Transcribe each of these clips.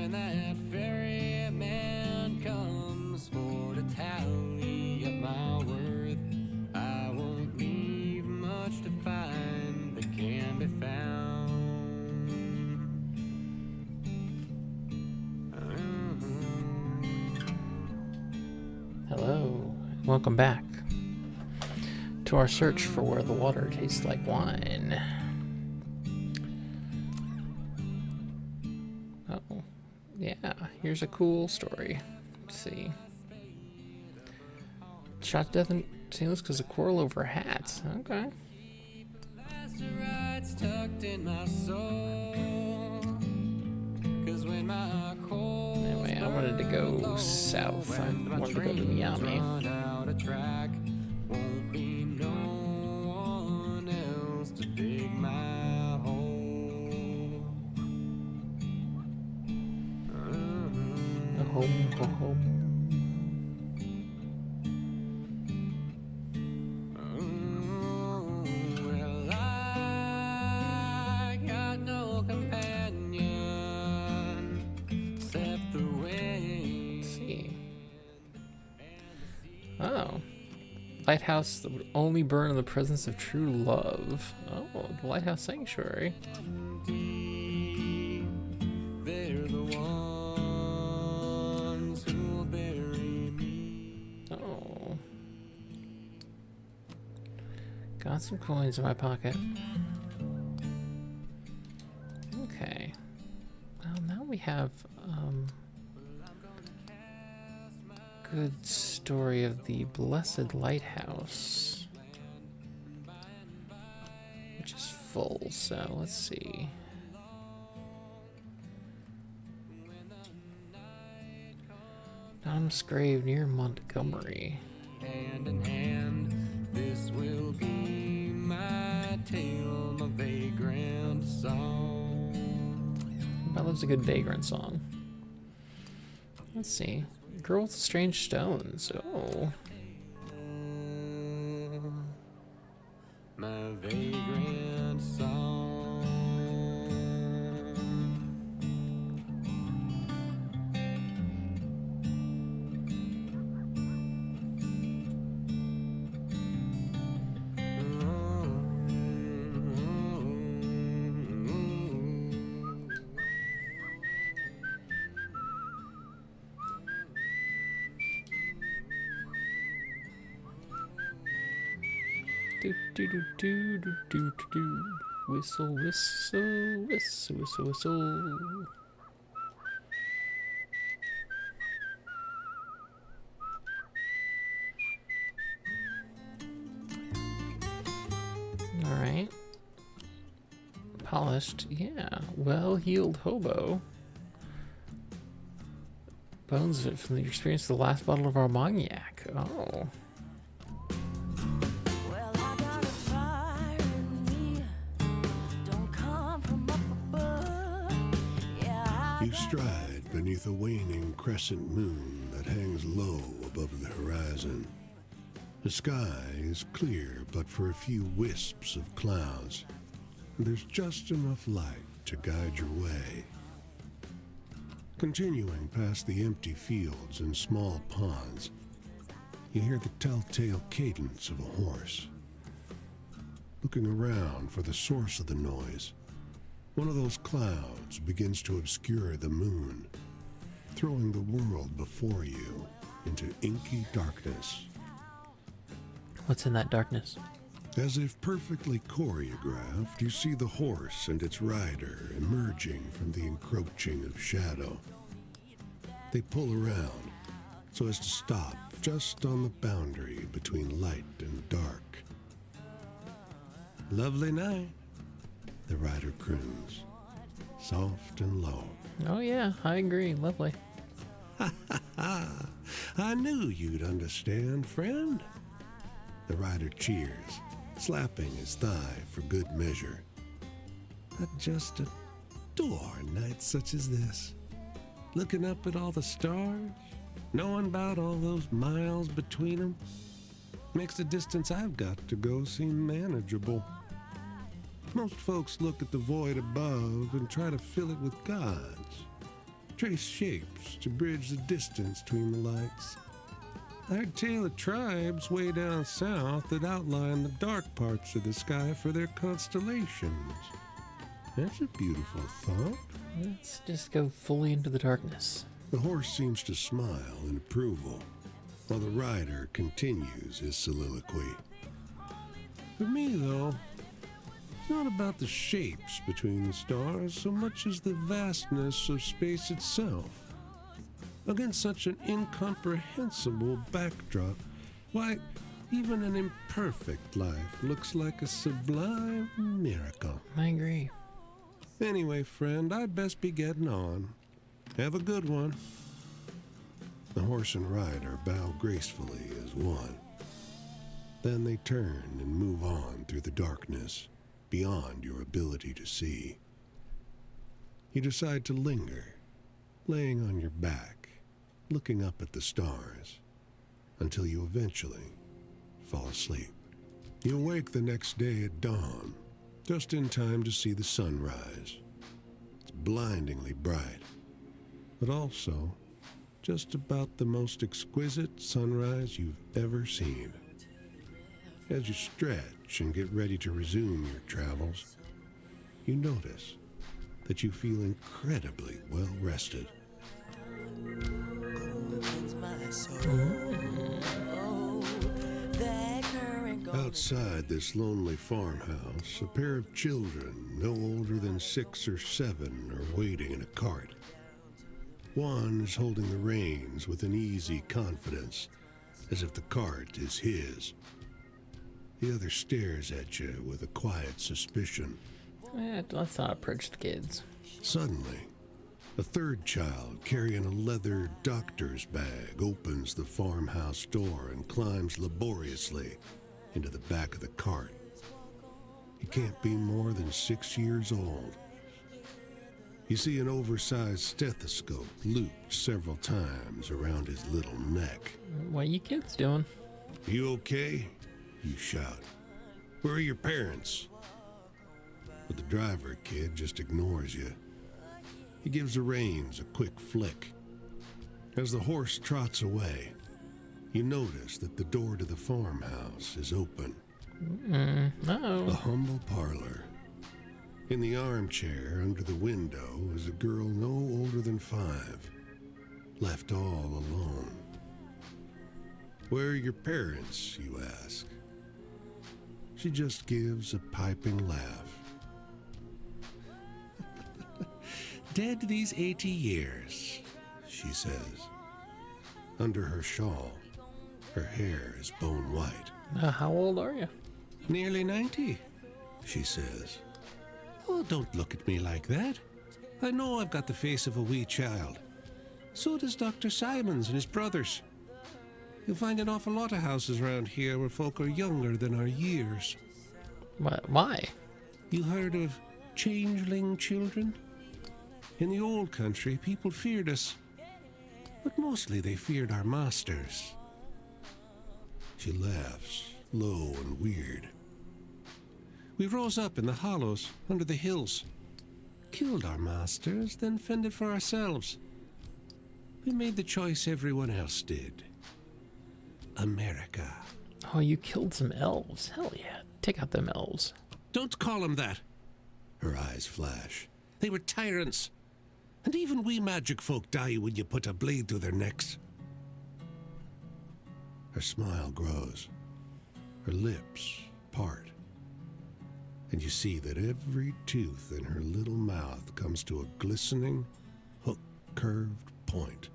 when that ferryman comes for to tally up my worth, I won't leave much to find that can be found. Hello, welcome back to our search for where the water tastes like wine. Oh, yeah, here's a cool story. Let's see. Shot to death in St. Louis because of quarrel over hats. Okay. Anyway, I wanted to go south. I wanted to go to Miami. Won't be no one else to dig my hole. Home. Well, I got no companion except the wind. Let's see. Oh. Lighthouse that would only burn in the presence of true love. Oh, the Lighthouse Sanctuary. They're the ones who'll bury me. Oh. Got some coins in my pocket. Okay. Well, now we have good story of the Blessed Lighthouse, which is full, so let's see. Dom's grave near Montgomery. Hand in hand, this will be my tale, my vagrant song. That loves a good vagrant song. Let's see. Girl with the strange stones. Oh. My vagrant song. Do. Whistle, whistle, whistle, whistle, whistle. All right. Polished, yeah. Well-heeled hobo. Bones of it from the experience of the last bottle of Armagnac. Oh. You stride beneath a waning crescent moon that hangs low above the horizon. The sky is clear but for a few wisps of clouds. There's just enough light to guide your way. Continuing past the empty fields and small ponds, you hear the telltale cadence of a horse. Looking around for the source of the noise, one of those clouds begins to obscure the moon, throwing the world before you into inky darkness. What's in that darkness? As if perfectly choreographed, you see the horse and its rider emerging from the encroaching of shadow. They pull around so as to stop just on the boundary between light and dark. Lovely night, the rider croons, soft and low. Oh yeah, I agree. Lovely. Ha ha ha! I knew you'd understand, friend. The rider cheers, slapping his thigh for good measure. I just adore nights such as this. Looking up at all the stars, knowing about all those miles between them, makes the distance I've got to go seem manageable. Most folks look at the void above and try to fill it with gods. trace shapes to bridge the distance between the lights. I heard tale of tribes way down south that outline the dark parts of the sky for their constellations. That's a beautiful thought. Let's just go fully into the darkness. The horse seems to smile in approval, while the rider continues his soliloquy. For me, though, it's not about the shapes between the stars so much as the vastness of space itself. Against such an incomprehensible backdrop, why, even an imperfect life looks like a sublime miracle. I agree. Anyway, friend, I'd best be getting on. Have a good one. The horse and rider bow gracefully as one. Then they turn and move on through the darkness, beyond your ability to see. You decide to linger, laying on your back, looking up at the stars, until you eventually fall asleep. You awake the next day at dawn, just in time to see the sunrise. It's blindingly bright, but also just about the most exquisite sunrise you've ever seen. As you stretch and get ready to resume your travels, you notice that you feel incredibly well rested. Outside this lonely farmhouse, a pair of children no older than 6 or 7 are waiting in a cart. One is holding the reins with an easy confidence, as if the cart is his. The other stares at you with a quiet suspicion. Let's not approach the kids. Suddenly, a third child carrying a leather doctor's bag opens the farmhouse door and climbs laboriously into the back of the cart. He can't be more than 6 years old. You see an oversized stethoscope looped several times around his little neck. What are you kids doing? You okay? You shout. Where are your parents? But the driver kid just ignores you. He gives the reins a quick flick. As the horse trots away, you notice that the door to the farmhouse is open. Uh-oh. A humble parlor. In the armchair under the window is a girl no older than 5, left all alone. Where are your parents, you ask? She just gives a piping laugh. Dead these 80 years, she says. Under her shawl, her hair is bone white. How old are you? Nearly 90, she says. Oh, don't look at me like that. I know I've got the face of a wee child. So does Dr. Simons and his brothers. You'll find an awful lot of houses around here where folk are younger than our years. What? Why? You heard of changeling children? In the old country, people feared us, but mostly they feared our masters. She laughs, low and weird. We rose up in the hollows under the hills, killed our masters, then fended for ourselves. We made the choice everyone else did. America. Oh, you killed some elves. Hell yeah. Take out them elves. Don't call them that. Her eyes flash. They were tyrants. And even we magic folk die when you put a blade through their necks. Her smile grows. Her lips part. And you see that every tooth in her little mouth comes to a glistening, hook-curved point.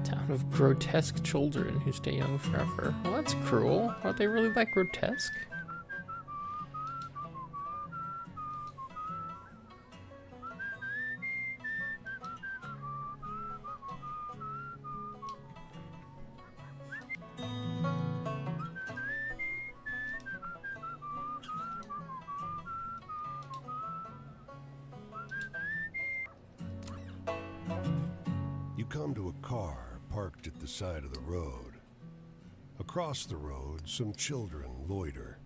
Town of grotesque children who stay young forever. Well, that's cruel. Are they really that grotesque? You come to a car parked at the side of the road. Across the road, some children loiter.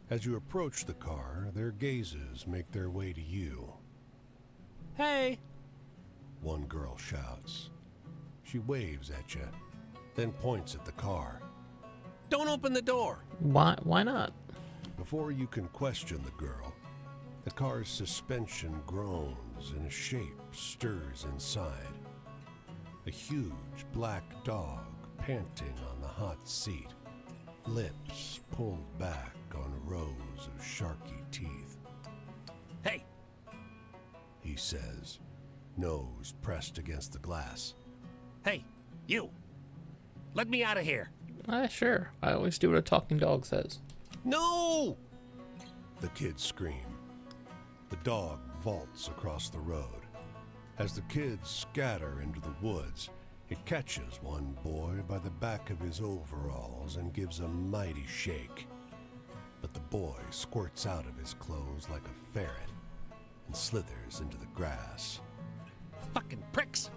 As you approach the car, their gazes make their way to you. Hey! One girl shouts. She waves at you, then points at the car. Don't open the door! Why not? Before you can question the girl, the car's suspension groans and a shape stirs inside. A huge black dog panting on the hot seat, lips pulled back on rows of sharky teeth. Hey! He says, nose pressed against the glass. Hey! You! Let me out of here! Sure. I always do what a talking dog says. No! The kids scream. The dog vaults across the road. As the kids scatter into the woods, it catches one boy by the back of his overalls and gives a mighty shake. But the boy squirts out of his clothes like a ferret and slithers into the grass. Fucking pricks!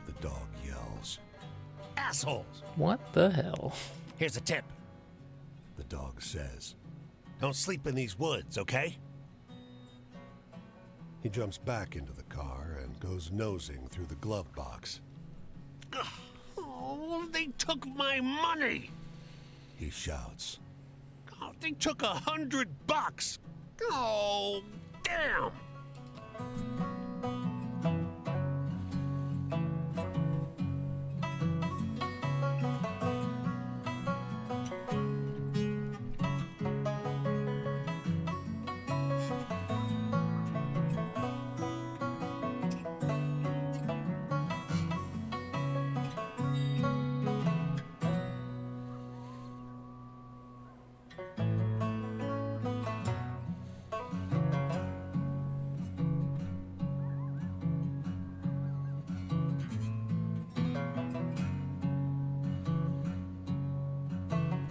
The dog yells. Assholes! What the hell? Here's a tip. The dog says. Don't sleep in these woods, okay? He jumps back into the car and goes nosing through the glove box. Oh, they took my money! He shouts. Oh, they took $100! Oh, damn!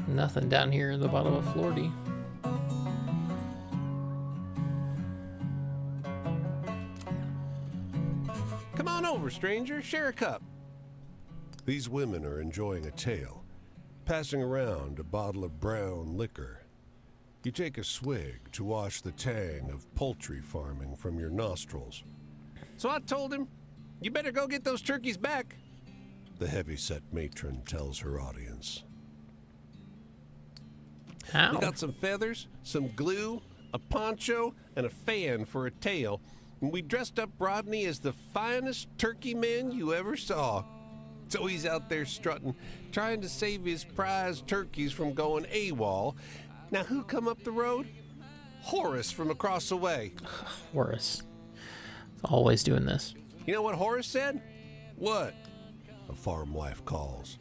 Nothing down here in the bottom of Florida. Come on over, stranger. Share a cup. These women are enjoying a tale, passing around a bottle of brown liquor. You take a swig to wash the tang of poultry farming from your nostrils. So I told him, you better go get those turkeys back. The heavy-set matron tells her audience. How? We got some feathers, some glue, a poncho, and a fan for a tail. And we dressed up Rodney as the finest turkey man you ever saw. So he's out there strutting, trying to save his prize turkeys from going AWOL. Now who come up the road? Horace from across the way. Horace. Always doing this. You know what Horace said? What? A farm wife calls.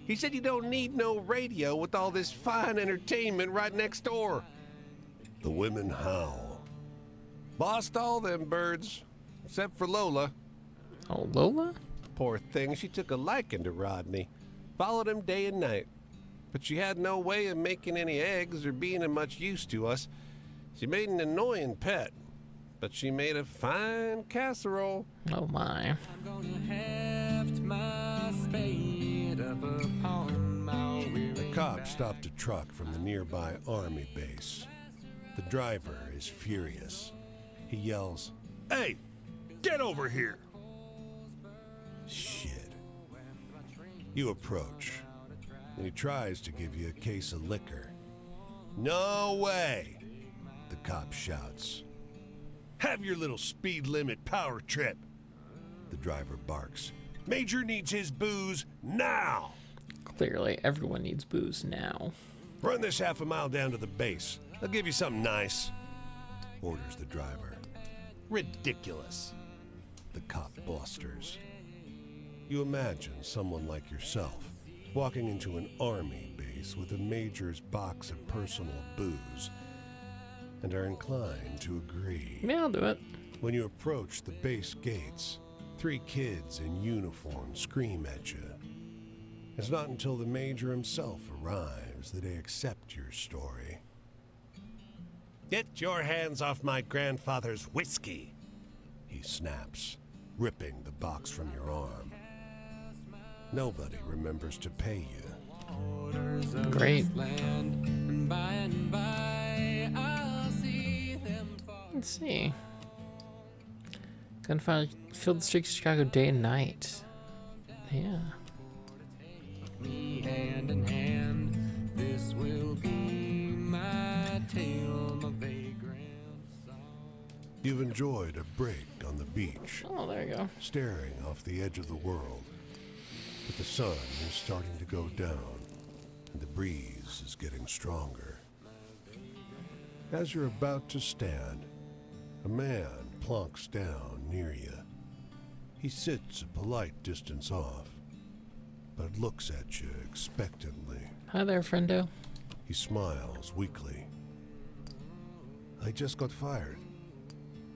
He said you don't need no radio with all this fine entertainment right next door. The women howl. Lost all them birds, except for Lola. Oh, Lola? Poor thing, she took a liking to Rodney. Followed him day and night. But she had no way of making any eggs or being of much use to us. She made an annoying pet, but she made a fine casserole. Oh, my. I'm gonna heft my spade up upon my weary The cop back. stopped a truck from the nearby army base. The driver is furious. He yells, Hey, get over here! "Shit." You approach, and he tries to give you a case of liquor. "No way," the cop shouts. Have your little speed limit power trip. The driver barks. Major needs his booze now. Clearly, everyone needs booze now. "Run this half a mile down to the base. I'll give you something nice," orders the driver. Ridiculous. The cop blusters. You imagine someone like yourself walking into an army base with a major's box of personal booze and are inclined to agree. Yeah, I'll do it. When you approach the base gates, 3 kids in uniform scream at you. It's not until the major himself arrives that they accept your story. Get your hands off my grandfather's whiskey. He snaps, ripping the box from your arm. Nobody remembers to pay you. Great. Land, and by I'll see them fall. Let's see. Gunfire filled the streets of Chicago day and night. Yeah. Me hand in hand, this will be my tale, my vagrant song. You've enjoyed a break on the beach, Oh, there you go. staring off the edge of the world. But the sun is starting to go down, and the breeze is getting stronger. As you're about to stand, a man plonks down near you. He sits a polite distance off, but looks at you expectantly. Hi there, friendo. He smiles weakly. I just got fired.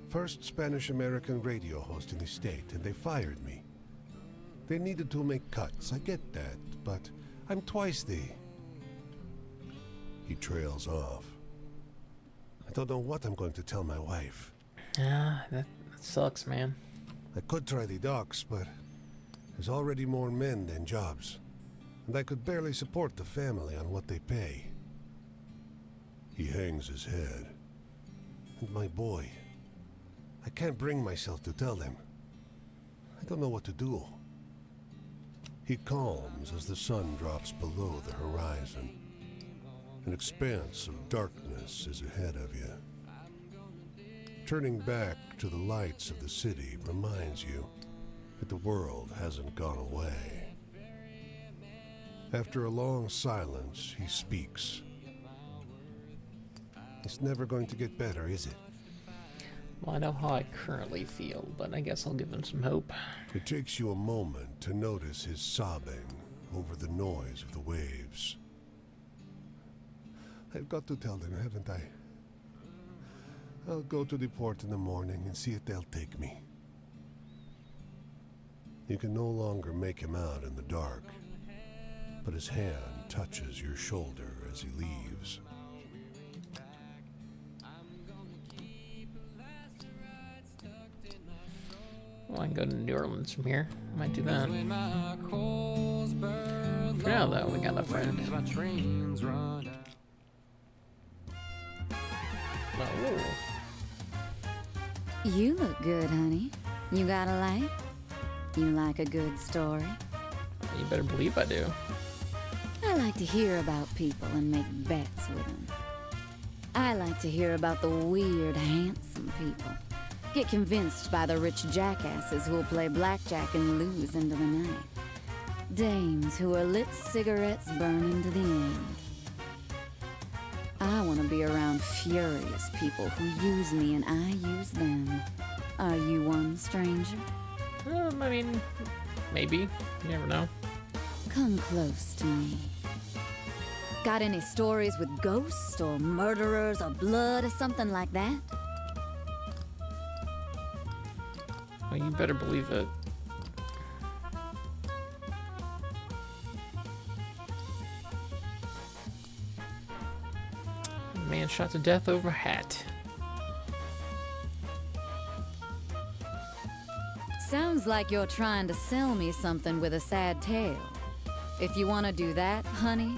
First Spanish-American radio host in the state, and they fired me. They needed to make cuts, I get that, but I'm twice the... He trails off. I don't know what I'm going to tell my wife. Ah, that sucks, man. I could try the docks, but there's already more men than jobs, and I could barely support the family on what they pay. He hangs his head. And my boy, I can't bring myself to tell them. I don't know what to do. He calms as the sun drops below the horizon. An expanse of darkness is ahead of you. Turning back to the lights of the city reminds you that the world hasn't gone away. After a long silence, he speaks. It's never going to get better, is it? Well, I know how I currently feel, but I guess I'll give him some hope. It takes you a moment to notice his sobbing over the noise of the waves. I've got to tell them, haven't I? I'll go to the port in the morning and see if they'll take me. You can no longer make him out in the dark, but his hand touches your shoulder as he leaves. Well, I can go to New Orleans from here. Might do that. When my coals burn For now, though, we got a friend. when my trains run out. Oh. You look good, honey. You got a light? You like a good story? You better believe I do. I like to hear about people and make bets with them. I like to hear about the weird, handsome people. Get convinced by the rich jackasses who'll play blackjack and lose into the night. Dames who are lit cigarettes burning to the end. I want to be around furious people who use me and I use them. Are you one, stranger? I mean, maybe. You never know. Come close to me. Got any stories with ghosts or murderers or blood or something like that? Well, you better believe it. Man shot to death over hat. Sounds like you're trying to sell me something with a sad tale. If you want to do that, honey,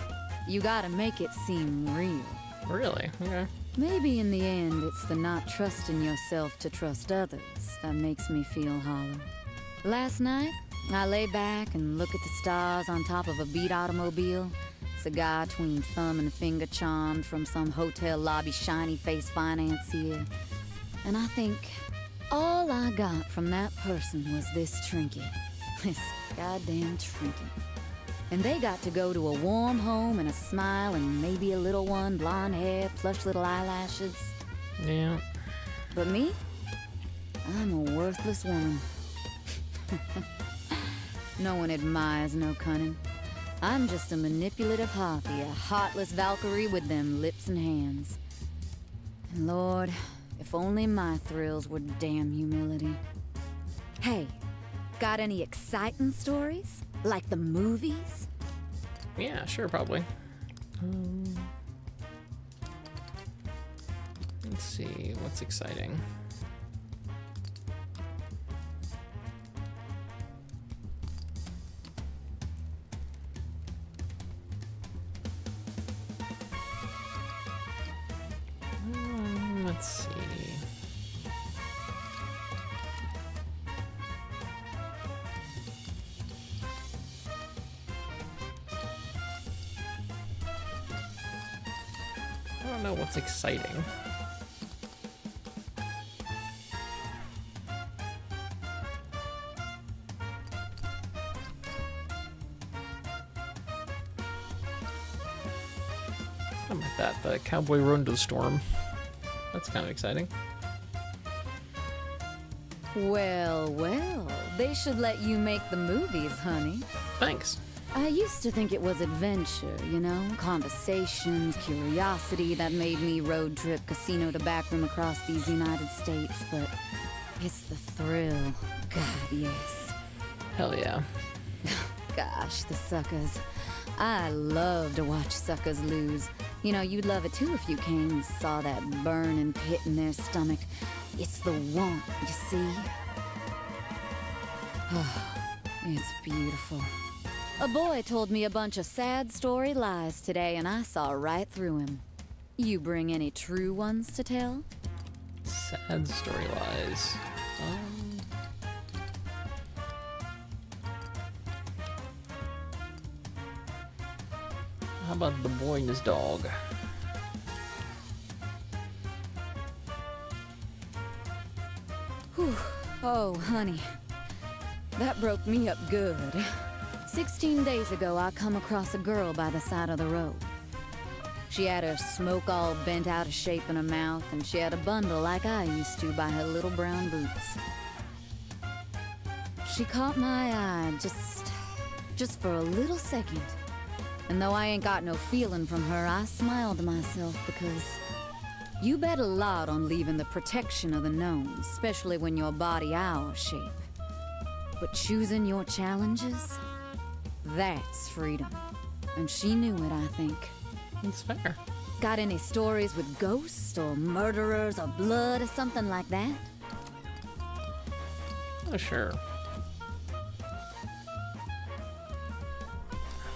you gotta make it seem real. Really? Okay. Maybe in the end, it's the not trusting yourself to trust others that makes me feel hollow. Last night, I lay back and look at the stars on top of a beat automobile, cigar between thumb and finger charmed from some hotel lobby shiny-faced financier. And I think all I got from that person was this trinket. This goddamn trinket. And they got to go to a warm home and a smile and maybe a little one, blonde hair, plush little eyelashes. Yeah. But me? I'm a worthless woman. No one admires no cunning. I'm just a manipulative harpy, a heartless Valkyrie with them lips and hands. And Lord, if only my thrills were damn humility. Hey, got any exciting stories? Like the movies? Yeah, sure, probably. Let's see, what's exciting? Let's see. know what's exciting. Something like that. The Cowboy Rode into the Storm. That's kind of exciting. Well, well, they should let you make the movies, honey. Thanks. I used to think it was adventure, you know? Conversations, curiosity that made me road trip casino to backroom across these United States, but it's the thrill. God, yes. Hell yeah. Gosh, the suckers. I love to watch suckers lose. You know, you'd love it too if you came and saw that burning pit in their stomach. It's the want, you see? Oh, it's beautiful. A boy told me a bunch of sad story lies today, and I saw right through him. You bring any true ones to tell? Sad story lies. How about the boy and his dog? Whew. Oh, honey. That broke me up good. 16 days ago, I come across a girl by the side of the road. She had her smoke all bent out of shape in her mouth, and she had a bundle like I used to by her little brown boots. She caught my eye just for a little second. And though I ain't got no feeling from her, I smiled to myself because you bet a lot on leaving the protection of the known, especially when your body our shape. But choosing your challenges, that's freedom. And she knew it, I think. It's fair. Got any stories with ghosts or murderers or blood or something like that? Oh, sure.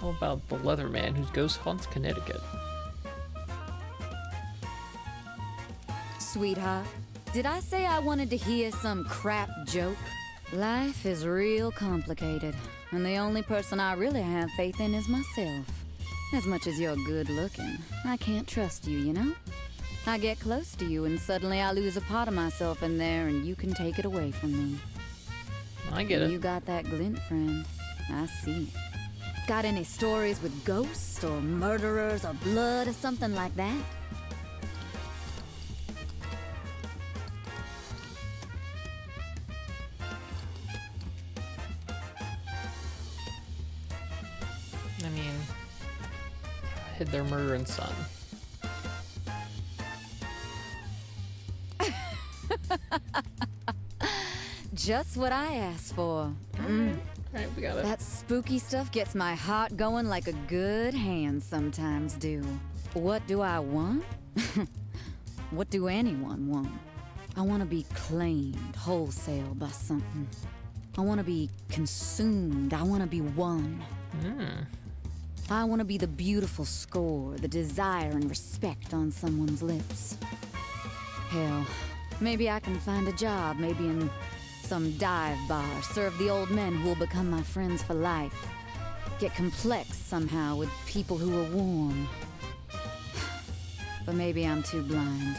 How about the Leatherman whose ghost haunts Connecticut? Sweetheart, did I say I wanted to hear some crap joke? Life is real complicated, and the only person I really have faith in is myself. As much as you're good looking, I can't trust you, you know? I get close to you and suddenly I lose a part of myself in there and you can take it away from me. I get it. You got that glint, friend. I see it. Got any stories with ghosts or murderers or blood or something like that? I mean, hid their murdering son. Just what I asked for. Alright, we got it. That spooky stuff gets my heart going like a good hand sometimes do. What do I want? What do anyone want? I want to be claimed wholesale by something. I want to be consumed. I want to be won. I want to be the beautiful score, the desire and respect on someone's lips. Hell, maybe I can find a job, maybe in some dive bar, serve the old men who will become my friends for life. Get complex somehow with people who are warm. But maybe I'm too blind.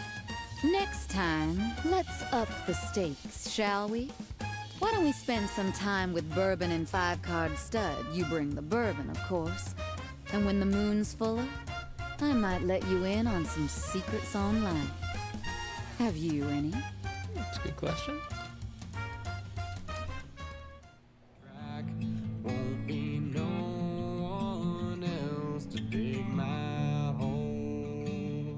Next time, let's up the stakes, shall we? Why don't we spend some time with bourbon and 5-card stud? You bring the bourbon, of course. And when the moon's fuller, I might let you in on some secrets on life. Have you any? That's a good question. Track won't be no one else to dig my hole.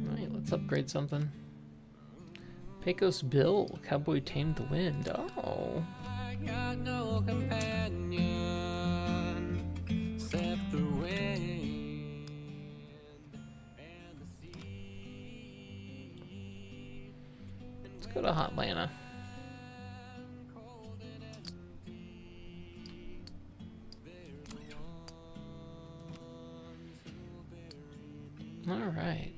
Alright, let's upgrade something. Pecos Bill, Cowboy Tamed the Wind. Oh. I got no companion except the wind and the sea. Let's go to Hotlanta. Alright.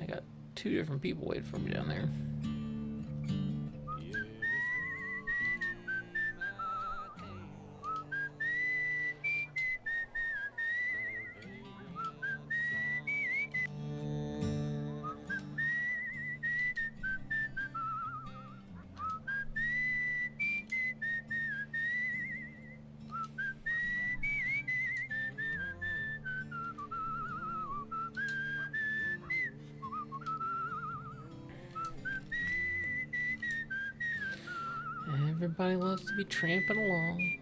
I got 2 different people waiting for me down there. Everybody loves to be tramping along.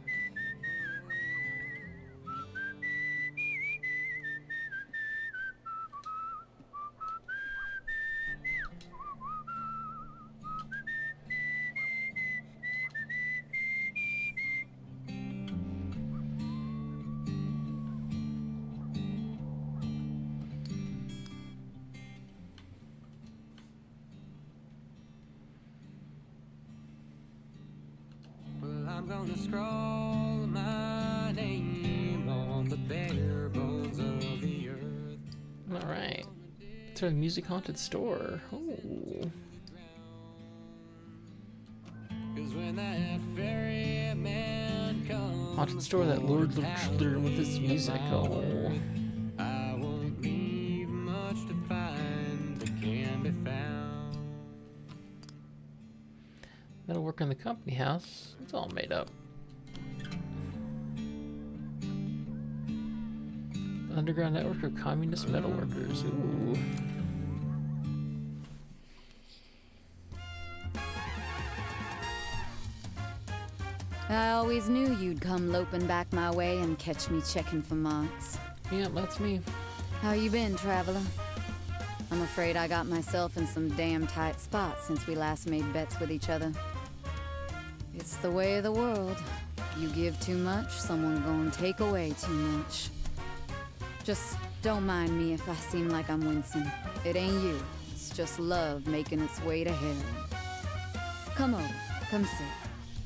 I'm gonna scroll my name on the bare bones of the earth. Alright. It's a music haunted store. Oh. 'Cause when that ferryman comes Haunted store that lured little children with its music. Oh. I won't leave much to find that can be found. That'll work in the company house. It's all made up. Underground network of communist metalworkers. Ooh. I always knew you'd come loping back my way and catch me checking for marks. Yeah, that's me. How you been, traveler? I'm afraid I got myself in some damn tight spots since we last made bets with each other. It's the way of the world. You give too much, someone gonna take away too much. Just don't mind me if I seem like I'm wincing. It ain't you. It's just love making its way to hell. Come over. Come sit.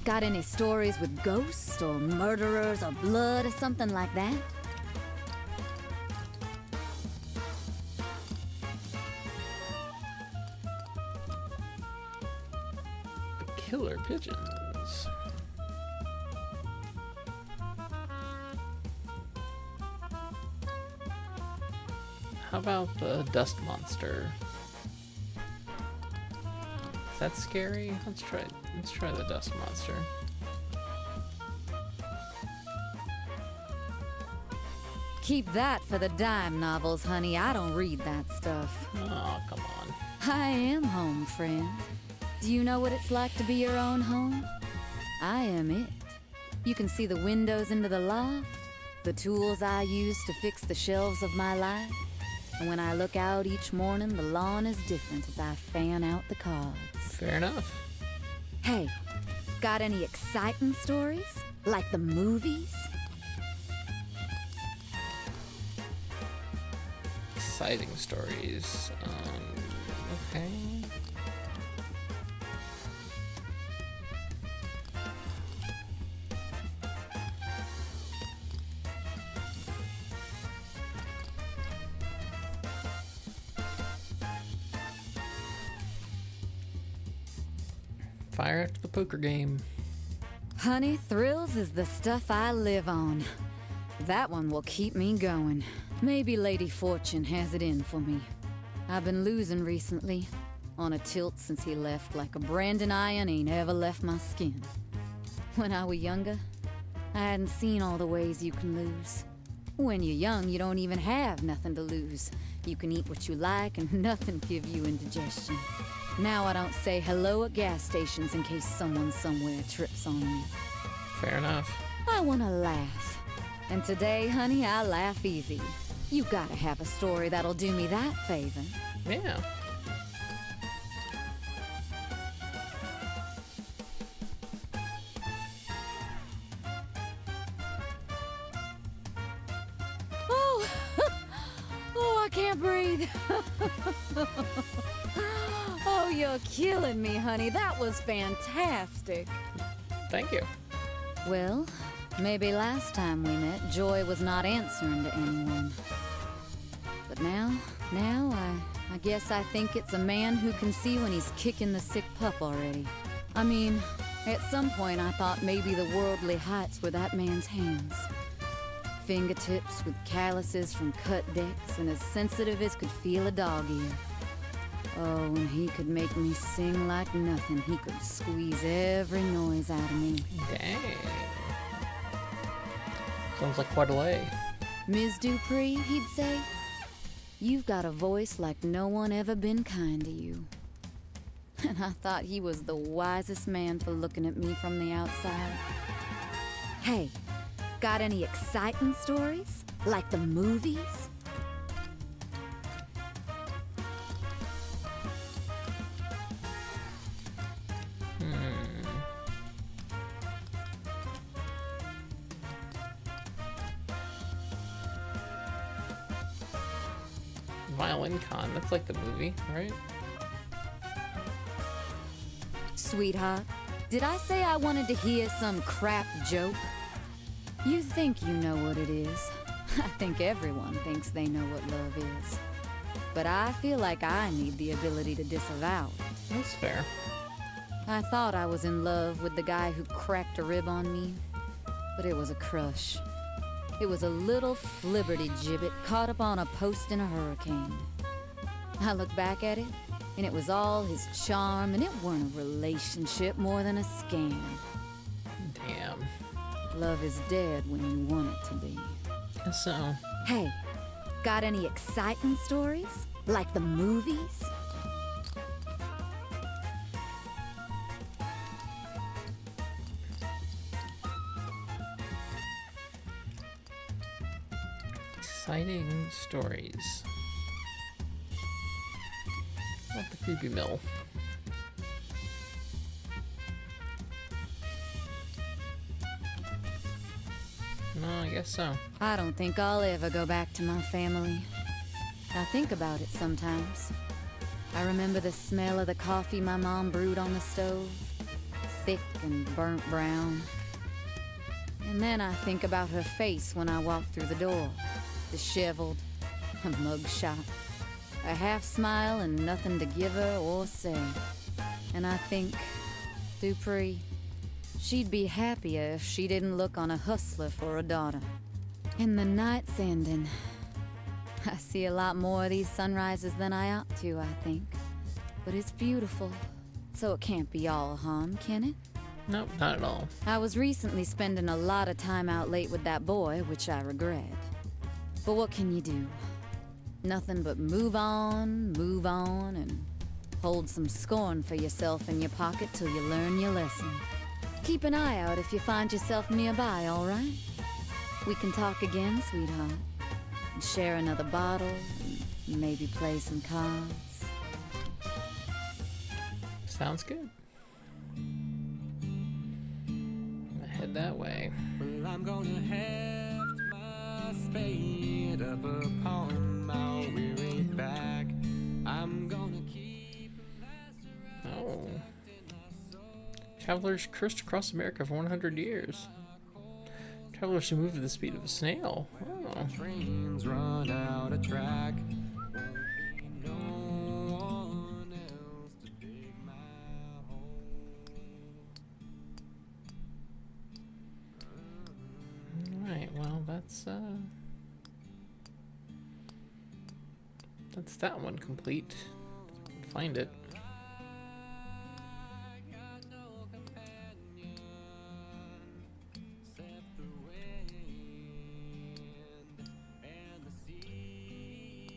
Got any stories with ghosts or murderers or blood or something like that? The killer pigeons. How about the dust monster? Is that scary? Let's try the dust monster. Keep that for the dime novels, honey. I don't read that stuff. Oh, come on. I am home, friend. Do you know what it's like to be your own home? I am it. You can see the windows into the loft, the tools I use to fix the shelves of my life. And when I look out each morning, the lawn is different as I fan out the cards. Fair enough. Hey, got any exciting stories? Like the movies? Exciting stories. Okay. Fire after the poker game. Honey, thrills is the stuff I live on. That one will keep me going. Maybe Lady Fortune has it in for me. I've been losing recently, on a tilt since he left like a branding iron ain't ever left my skin. When I was younger, I hadn't seen all the ways you can lose. When you're young, you don't even have nothing to lose. You can eat what you like and nothing give you indigestion. Now I don't say hello at gas stations in case someone somewhere trips on me. Fair enough. I want to laugh. And today, honey, I laugh easy. You gotta have a story that'll do me that favor. Yeah. Oh, oh, I can't breathe. Oh, you're killing me, honey. That was fantastic. Thank you. Well, maybe last time we met, Joy was not answering to anyone. But now I guess I think it's a man who can see when he's kicking the sick pup already. I mean, at some point I thought maybe the worldly heights were that man's hands. Fingertips with calluses from cut decks and as sensitive as could feel a dog ear. Oh, and he could make me sing like nothing. He could squeeze every noise out of me. Dang. Sounds like quite a lay. Ms. Dupree, he'd say, you've got a voice like no one ever been kind to you. And I thought he was the wisest man for looking at me from the outside. Hey, got any exciting stories? Like the movies? Violin Con, that's like the movie, right? Sweetheart, did I say I wanted to hear some crap joke? You think you know what it is. I think everyone thinks they know what love is. But I feel like I need the ability to disavow it. That's fair. I thought I was in love with the guy who cracked a rib on me, but it was a crush. It was a little flibberty gibbet caught up on a post in a hurricane. I look back at it, and it was all his charm, and it weren't a relationship more than a scam. Damn. Love is dead when you want it to be. Guess so. Hey, got any exciting stories? Like the movies? Exciting stories. Not the creepy mill. No, I guess so. I don't think I'll ever go back to my family. I think about it sometimes. I remember the smell of the coffee my mom brewed on the stove, thick and burnt brown. And then I think about her face when I walked through the door, disheveled, a mugshot, a half smile and nothing to give her or say. And I think, Dupree, she'd be happier if she didn't look on a hustler for a daughter. And the night's ending. I see a lot more of these sunrises than I ought to, I think. But it's beautiful, so it can't be all harm, can it? Nope, not at all. I was recently spending a lot of time out late with that boy, which I regret. But what can you do? Nothing but move on, and hold some scorn for yourself in your pocket till you learn your lesson. Keep an eye out if you find yourself nearby, all right? We can talk again, sweetheart. And share another bottle, and maybe play some cards. Sounds good. Head that way. Well, I'm gonna heft my spade up upon my weary back. I'm gonna keep Oh. Travelers cursed across America for 100 years. Travelers who move at the speed of a snail. Oh. trains run out of track. Won't be no one else to dig my hole. Alright, well, that's that one complete. If I can find it. I got no companion except the wind and the sea.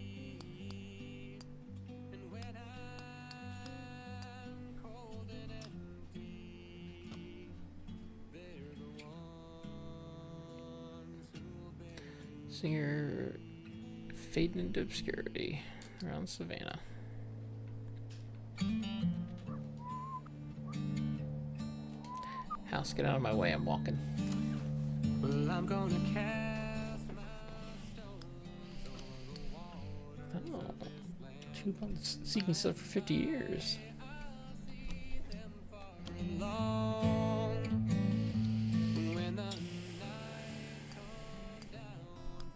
And when I'm cold and empty, they're the ones who'll bury So you're fading into obscurity around Savannah. House, get out of my way, I'm walking. Well, I'm gonna cast my stones on the water. Oh, 2 months seeking stuff for 50 years. Long when the night comes down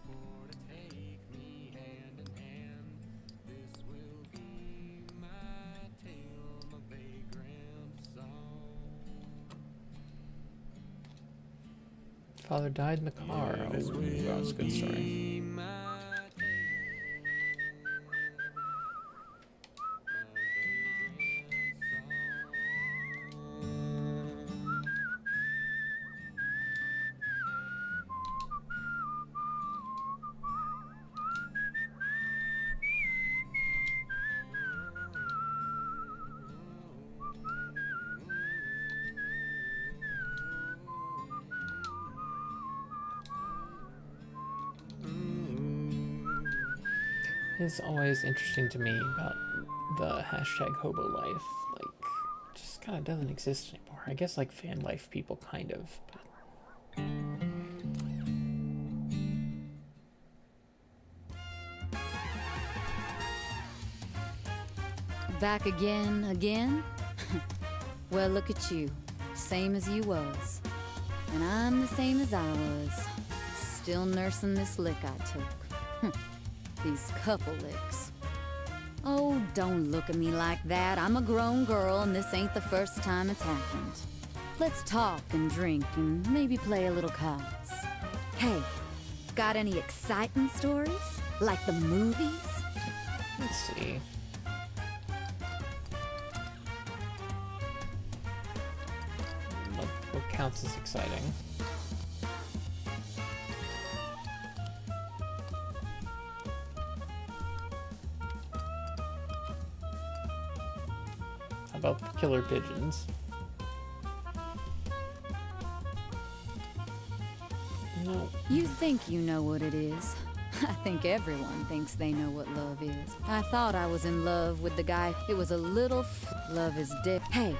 for to take me hand in hand, this will be Father died in the car. Oh, that's a good story. It's always interesting to me about the hashtag hobo life. Like, it just kind of doesn't exist anymore. I guess like fan life people kind of. Back again? Well, look at you. Same as you was. And I'm the same as I was. Still nursing this lick I took. These couple licks. Oh, don't look at me like that. I'm a grown girl, and this ain't the first time it's happened. Let's talk and drink and maybe play a little cards. Hey, got any exciting stories? Like the movies? Let's see. What counts as exciting? About the killer pigeons. No. You think you know what it is. I think everyone thinks they know what love is. I thought I was in love with the guy. It was a little love is dead. Hey.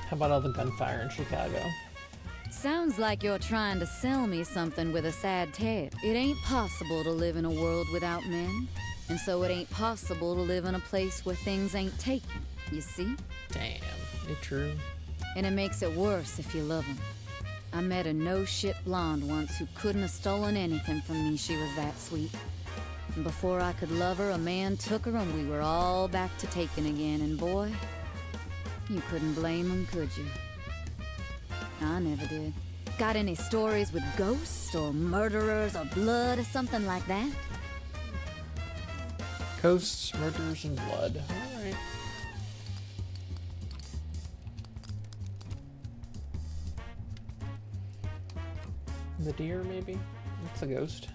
How about all the gunfire in Chicago? Sounds like you're trying to sell me something with a sad tale. It ain't possible to live in a world without men, and so it ain't possible to live in a place where things ain't taken, you see? Damn, it true. And it makes it worse if you love 'em. I met a no-shit blonde once who couldn't have stolen anything from me, she was that sweet. And before I could love her, a man took her and we were all back to taking again, and boy, you couldn't blame him, could you? I never did. Got any stories with ghosts or murderers or blood or something like that? Ghosts, murders, and blood. Alright. The deer, maybe? That's a ghost.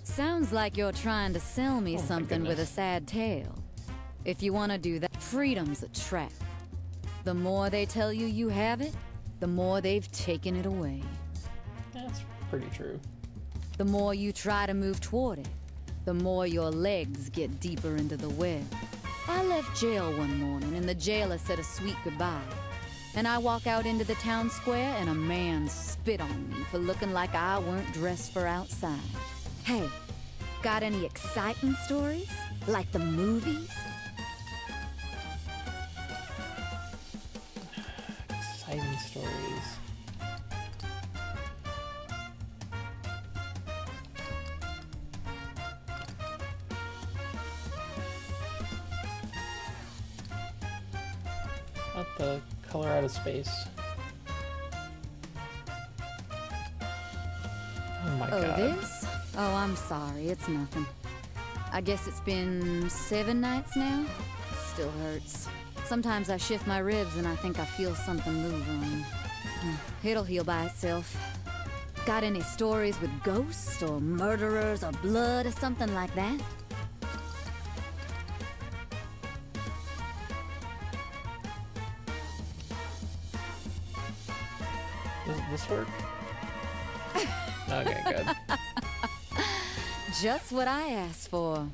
Sounds like you're trying to sell me Oh my something with a goodness. sad tale. If you want to do that, freedom's a trap. The more they tell you you have it, the more they've taken it away. That's pretty true. The more you try to move toward it, the more your legs get deeper into the web. I left jail one morning and the jailer said a sweet goodbye. And I walk out into the town square and a man spit on me for looking like I weren't dressed for outside. Hey, got any exciting stories? Like the movies? Exciting stories. About the color out of space. Oh my Oh, god. this? Oh, I'm sorry, it's nothing. I guess it's been 7 nights now. Still hurts. Sometimes I shift my ribs and I think I feel something move on me. It'll heal by itself. Got any stories with ghosts or murderers or blood or something like that? Does this work? Okay, good. Just what I asked for.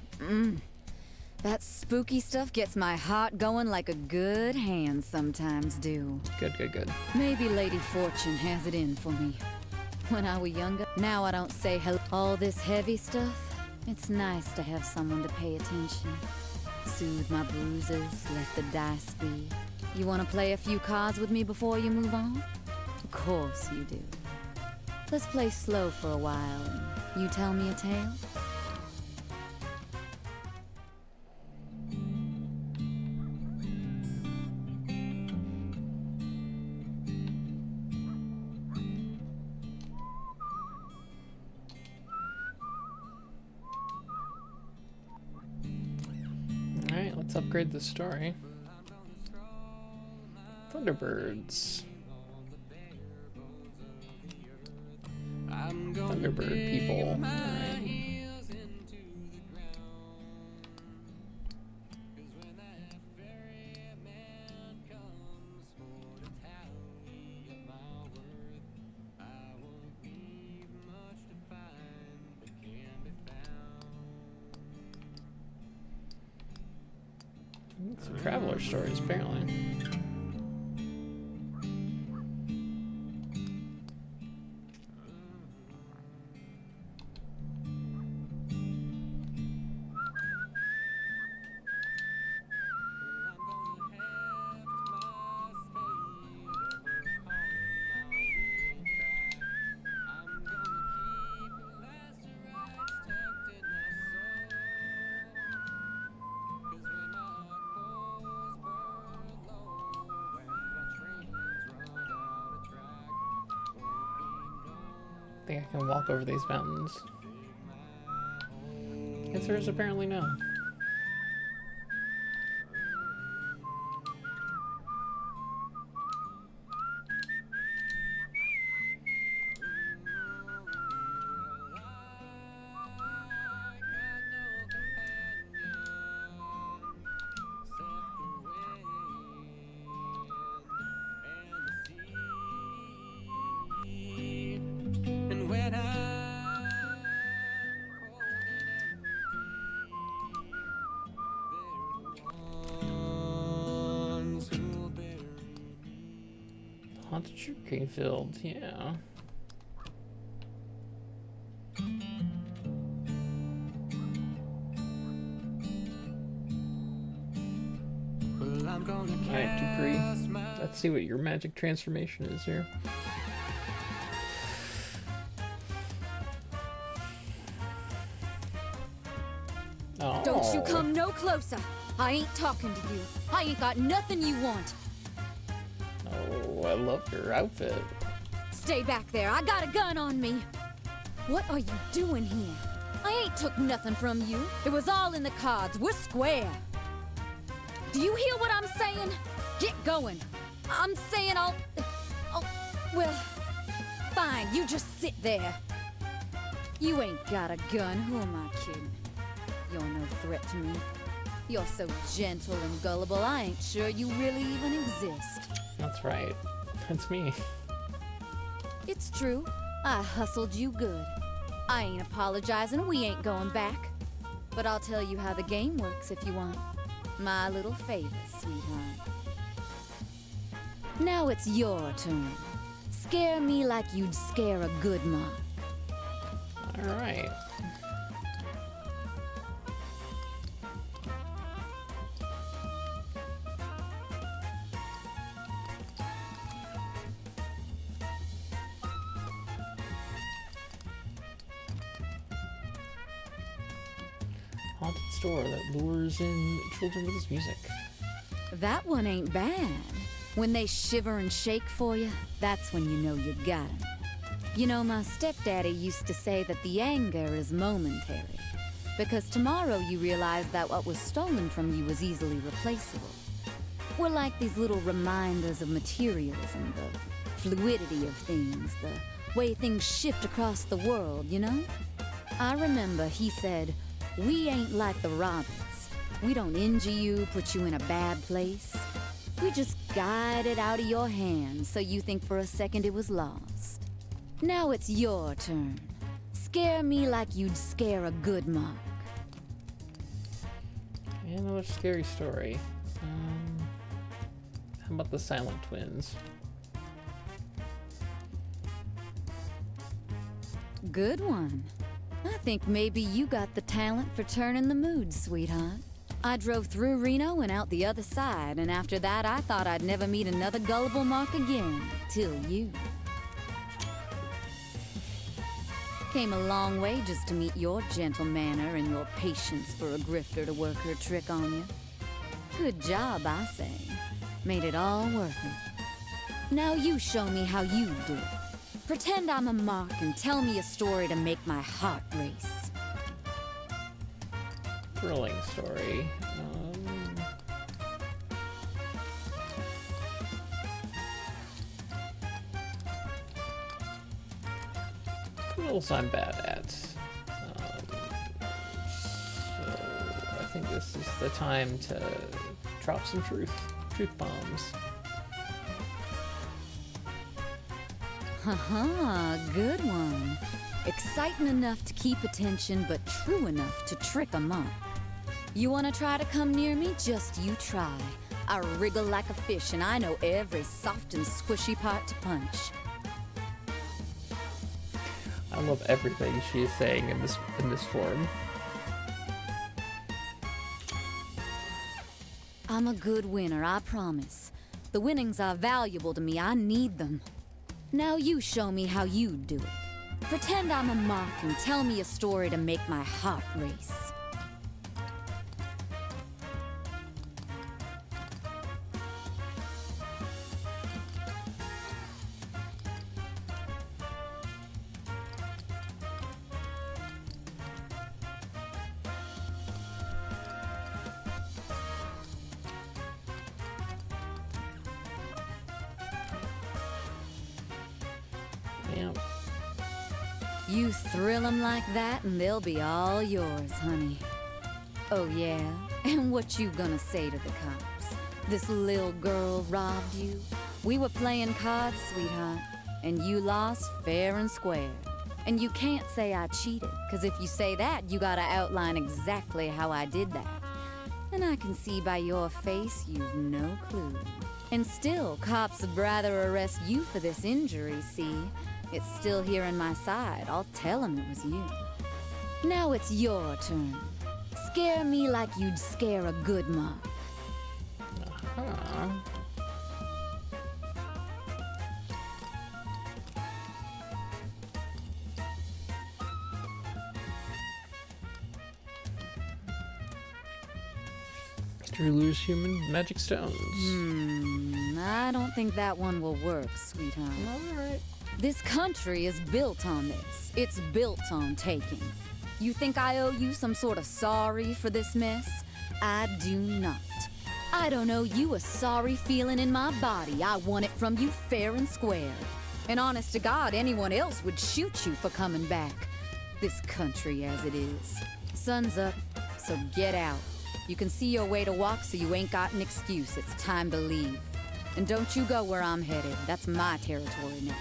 That spooky stuff gets my heart going like a good hand sometimes do. Good, good, good. Maybe Lady Fortune has it in for me. When I was younger, now I don't say hello. All this heavy stuff, it's nice to have someone to pay attention. Soothe my bruises, let the dice be. You want to play a few cards with me before you move on? Of course you do. Let's play slow for a while and you tell me a tale? Let's upgrade the story. Thunderbirds. Thunderbird people. Alright. Some traveler stories, apparently. I think I can walk over these mountains. Answer is apparently no. Haunted sugarcane fields, yeah. Alright, Dupree. Let's see what your magic transformation is here. Oh. Don't you come no closer. I ain't talking to you. I ain't got nothing you want. Oh, I love your outfit. Stay back there. I got a gun on me. What are you doing here? I ain't took nothing from you. It was all in the cards. We're square. Do you hear what I'm saying? Get going. I'm saying well, fine. You just sit there. You ain't got a gun. Who am I kidding? You're no threat to me. You're so gentle and gullible, I ain't sure you really even exist. That's right. That's me. It's true. I hustled you good. I ain't apologizing. We ain't going back. But I'll tell you how the game works if you want. My little favor, sweetheart. Now it's your turn. Scare me like you'd scare a good mark. Alright. Haunted store that lures in children with its music. That one ain't bad. When they shiver and shake for you, that's when you know you got 'em. You know, my stepdaddy used to say that the anger is momentary, because tomorrow you realize that what was stolen from you was easily replaceable. We're like these little reminders of materialism, the fluidity of things, the way things shift across the world, you know? I remember he said, "We ain't like the robbers. We don't injure you, put you in a bad place. We just guide it out of your hands so you think for a second it was lost. Now it's your turn. Scare me like you'd scare a good mark." And another scary story. How about the Silent Twins? Good one. I think maybe you got the talent for turning the mood, sweetheart. I drove through Reno and out the other side, and after that I thought I'd never meet another gullible mark again, till you. Came a long way just to meet your gentle manner and your patience for a grifter to work her trick on you. Good job, I say. Made it all worth it. Now you show me how you do it. Pretend I'm a mark and tell me a story to make my heart race. Thrilling story. Rules I'm bad at. So I think this is the time to drop some truth bombs. Haha, good one. Exciting enough to keep attention, but true enough to trick 'em up. You wanna try to come near me? Just you try. I wriggle like a fish, and I know every soft and squishy part to punch. I love everything she is saying in this form. I'm a good winner, I promise. The winnings are valuable to me. I need them. Now you show me how you do it. Pretend I'm a mock and tell me a story to make my heart race. Yeah. You thrill 'em like that and they'll be all yours, honey. Oh yeah? And what you gonna say to the cops? This little girl robbed you? We were playing cards, sweetheart, and you lost fair and square. And you can't say I cheated, 'cause if you say that, you gotta outline exactly how I did that. And I can see by your face you've no clue. And still, cops would rather arrest you for this injury, see? It's still here on my side. I'll tell 'em it was you. Now it's your turn. Scare me like you'd scare a good mom. Uh-huh. To lose human magic stones. I don't think that one will work, sweetheart. Alright. This country is built on this. It's built on taking. You think I owe you some sort of sorry for this mess? I do not. I don't owe you a sorry feeling in my body. I want it from you fair and square. And honest to God, anyone else would shoot you for coming back. This country as it is. Sun's up, so get out. You can see your way to walk, so you ain't got an excuse. It's time to leave. And don't you go where I'm headed. That's my territory next.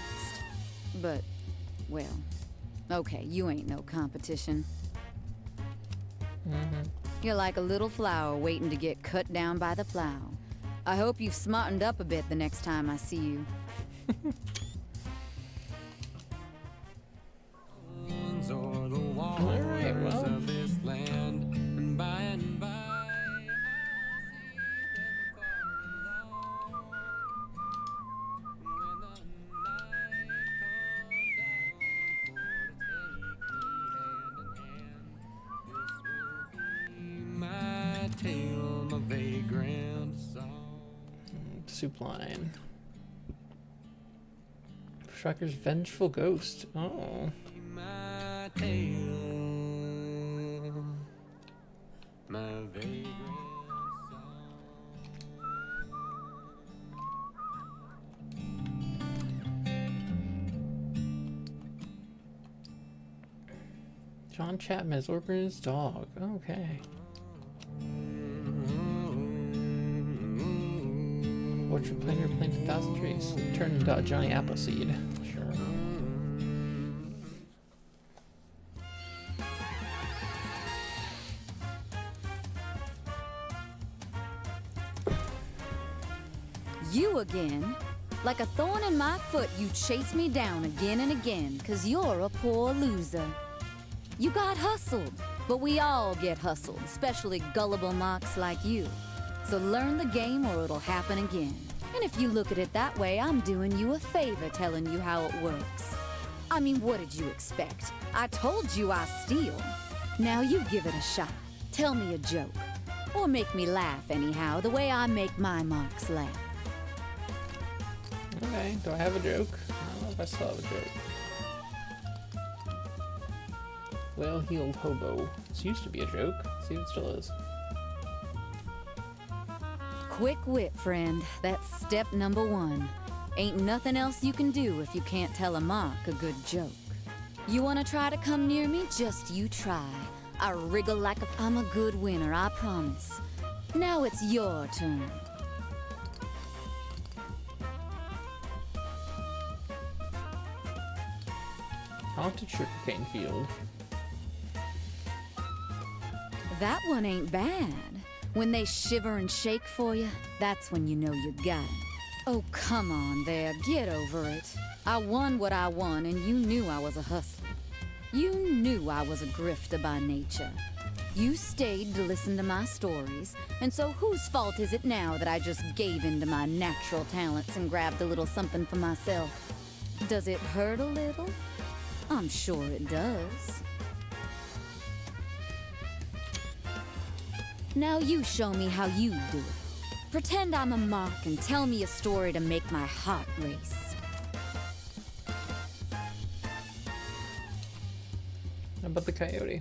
But, well, okay, you ain't no competition. You're like a little flower waiting to get cut down by the plow. I hope you've smartened up a bit the next time I see you. All right, well. Of this land, and by and by, tale, my vagrant song. Soup line. Shocker's vengeful ghost. Oh. My tale, my vagrant song. John Chapman has ordered his dog. Okay. Orchard planter planted 1,000 trees. Turned into Johnny Appleseed. Sure. You again? Like a thorn in my foot, you chase me down again and again, 'cause you're a poor loser. You got hustled, but we all get hustled, especially gullible mocks like you. So learn the game or it'll happen again. And if you look at it that way, I'm doing you a favor telling you how it works. I mean, what did you expect? I told you I steal. Now you give it a shot. Tell me a joke. Or make me laugh anyhow, the way I make my mocks laugh. Okay, do I have a joke? I don't know if I still have a joke. Well-heeled hobo. This used to be a joke. Let's see if it still is. Quick wit, friend. That's step number one. Ain't nothing else you can do if you can't tell a mock a good joke. You wanna try to come near me? Just you try. I wriggle like a... I'm a good winner, I promise. Now it's your turn. Haunted sugarcane field. That one ain't bad. When they shiver and shake for you, that's when you know you got it. Oh, come on there, get over it. I won what I won, and you knew I was a hustler. You knew I was a grifter by nature. You stayed to listen to my stories, and so whose fault is it now that I just gave in to my natural talents and grabbed a little something for myself? Does it hurt a little? I'm sure it does. Now you show me how you do it. Pretend I'm a mark and tell me a story to make my heart race. How about the coyote?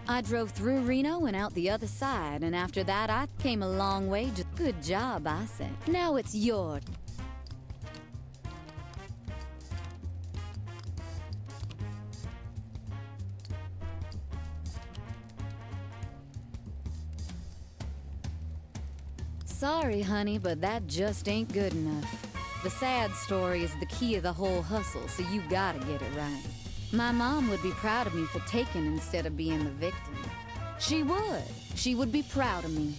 I drove through Reno and out the other side, and after that I came a long way. Just good job, I say. Now it's your... Sorry, honey, but that just ain't good enough. The sad story is the key of the whole hustle, so you gotta get it right. My mom would be proud of me for taking instead of being the victim. She would. She would be proud of me.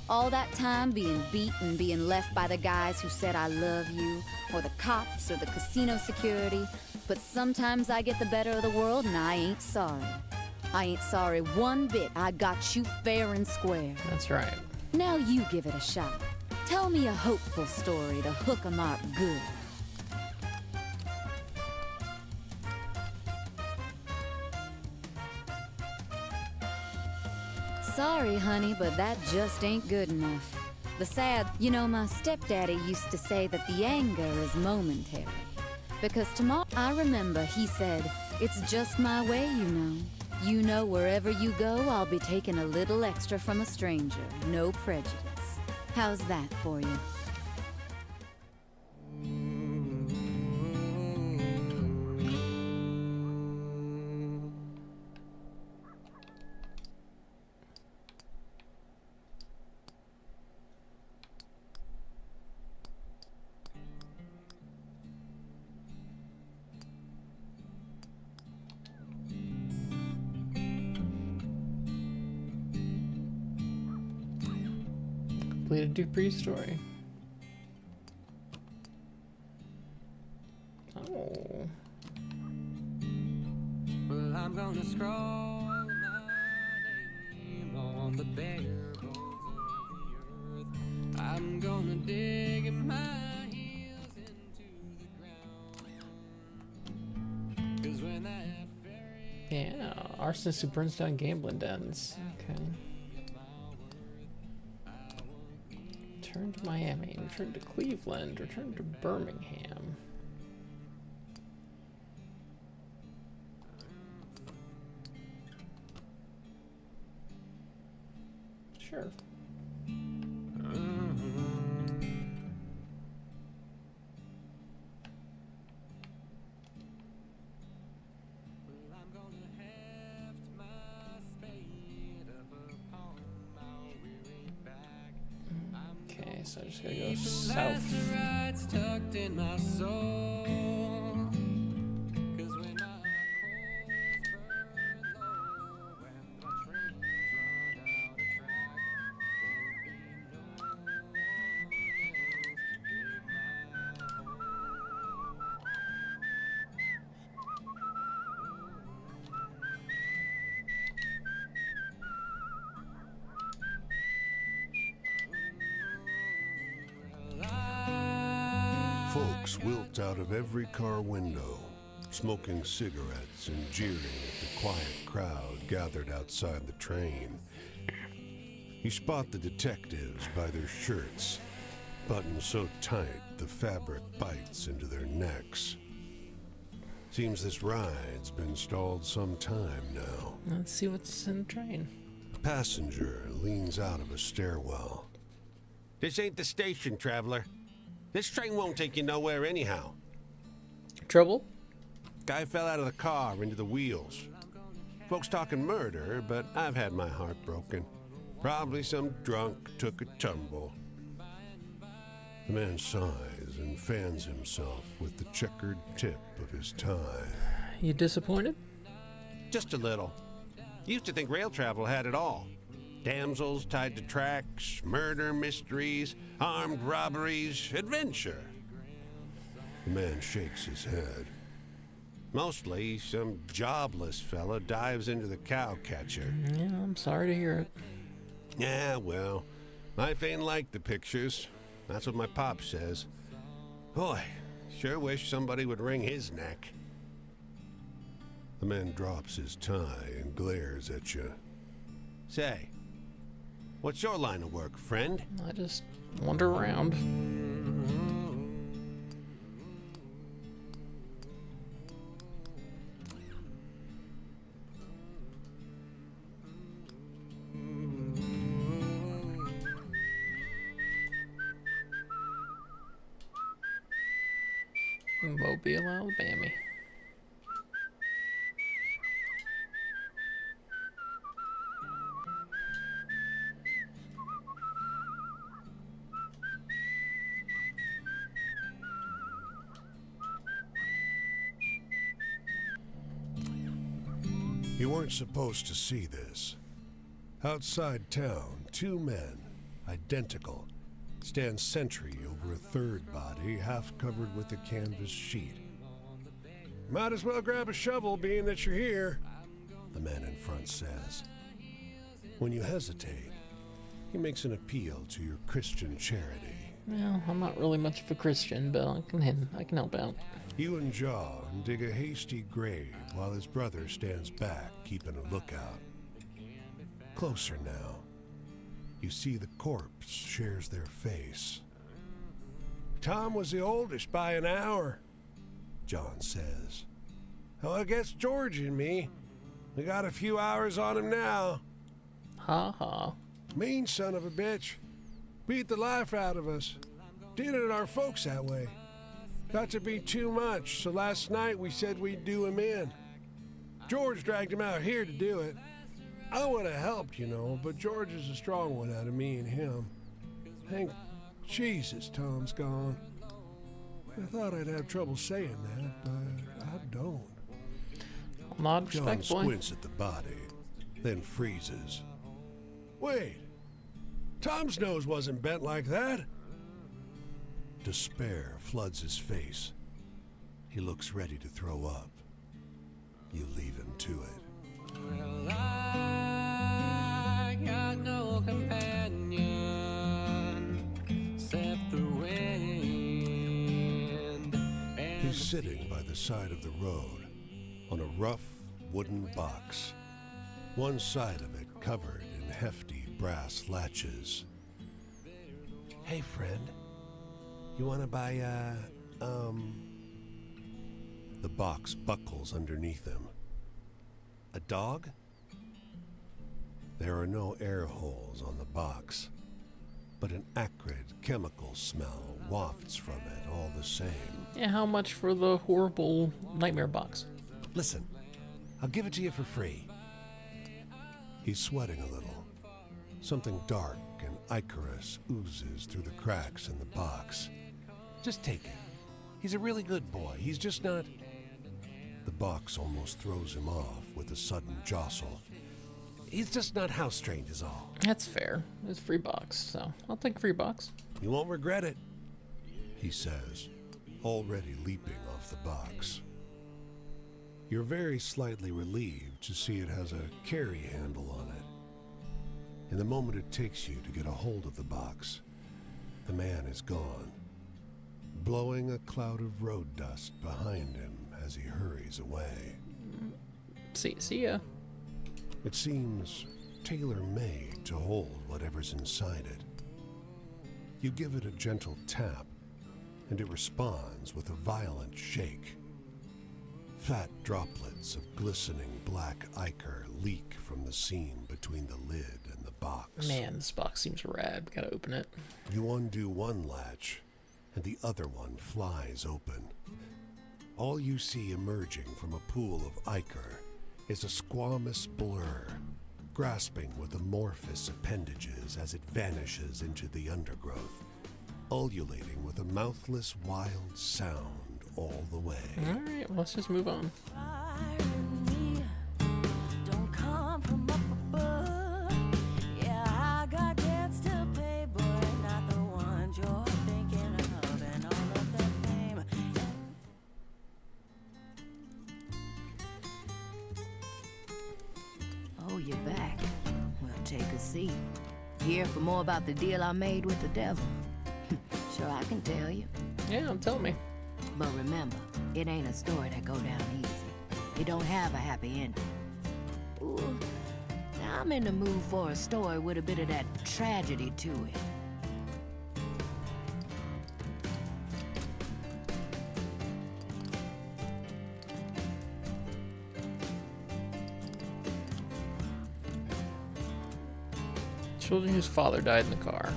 All that time being beat and being left by the guys who said I love you, or the cops, or the casino security. But sometimes I get the better of the world and I ain't sorry. I ain't sorry one bit. I got you fair and square. That's right. Now you give it a shot. Tell me a hopeful story to hook 'em up good. Sorry, honey, but that just ain't good enough. The sad... You know, my stepdaddy used to say that the anger is momentary. Because tomorrow... I remember he said, it's just my way, you know. You know, wherever you go, I'll be taking a little extra from a stranger. No prejudice. How's that for you? Completed Dupree story. Oh. Well, I'm gonna scroll my name on the bare bones of the earth. I'm gonna dig in my heels into the ground. 'Cause when that fairy... Yeah, arsonist who burns down gambling dens. Okay. Return to Miami, return to Cleveland, return to Birmingham. Sure. Okay, so I just gotta go south. Rights tucked in my soul. 'Cause when my coals burn low and my trains run out of track, won't be no one else to dig my hole. Folks wilt out of every car window, smoking cigarettes and jeering at the quiet crowd gathered outside the train. You spot the detectives by their shirts, buttoned so tight the fabric bites into their necks. Seems this ride's been stalled some time now. Let's see what's in the train. A passenger leans out of a stairwell. This ain't the station, traveler. This train won't take you nowhere anyhow. Trouble? Guy fell out of the car into the wheels. Folks talking murder, but I've had my heart broken. Probably some drunk took a tumble. The man sighs and fans himself with the checkered tip of his tie. You disappointed? Just a little. Used to think rail travel had it all. Damsels tied to tracks, murder mysteries, armed robberies, adventure. The man shakes his head. Mostly, some jobless fella dives into the cow catcher. Yeah, I'm sorry to hear it. Yeah, well, life ain't like the pictures. That's what my pop says. Boy, sure wish somebody would wring his neck. The man drops his tie and glares at you. Say, what's your line of work, friend? I just wander around. Mobile, Alabama. You weren't supposed to see this. Outside town, two men, identical, stand sentry over a third body half covered with a canvas sheet. Might as well grab a shovel, being that you're here, the man in front says. When you hesitate, he makes an appeal to your Christian charity. Well, I'm not really much of a Christian, but I can help out. You and John dig a hasty grave while his brother stands back, keeping a lookout. Closer now. You see the corpse shares their face. Tom was the oldest by an hour, John says. Oh, I guess George and me, we got a few hours on him now. Ha ha. Mean son of a bitch. Beat the life out of us. Did it our folks that way. Got to be too much, so last night we said we'd do him in. George dragged him out here to do it. I would have helped, you know, but George is a strong one out of me and him. Thank Jesus Tom's gone. I thought I'd have trouble saying that, but I don't. Not John respectfully. squints at the body, then freezes. Wait, Tom's nose wasn't bent like that. Despair floods his face. He looks ready to throw up. You leave him to it. Well, I got no companion except the wind. He's sitting by the side of the road on a rough wooden box, one side of it covered in hefty brass latches. Hey, friend, you want to buy The box buckles underneath him. A dog? There are no air holes on the box, but an acrid chemical smell wafts from it all the same. Yeah, how much for the horrible nightmare box? Listen, I'll give it to you for free. He's sweating a little. Something dark and ichorous oozes through the cracks in the box. Just take it. He's a really good boy. He's just not... The box almost throws him off with a sudden jostle. He's just not house-trained is all. That's fair. It's free box, so I'll take free box. You won't regret it, he says, already leaping off the box. You're very slightly relieved to see it has a carry handle on it. In the moment it takes you to get a hold of the box, the man is gone, blowing a cloud of road dust behind him as he hurries away. See ya. It seems tailor-made to hold whatever's inside it. You give it a gentle tap, and it responds with a violent shake. Fat droplets of glistening black ichor leak from the seam between the lid and the box. Man, this box seems rad. Gotta open it. You undo one latch, and the other one flies open. All you see emerging from a pool of ichor is a squamous blur, grasping with amorphous appendages as it vanishes into the undergrowth, ululating with a mouthless wild sound all the way. All right, well, let's just move on. Oh, you're back. Well, take a seat. Here for more about the deal I made with the devil. Sure, I can tell you. Yeah, tell me. But remember, it ain't a story that go down easy. It don't have a happy ending. Ooh, now I'm in the mood for a story with a bit of that tragedy to it. Children whose father died in the car.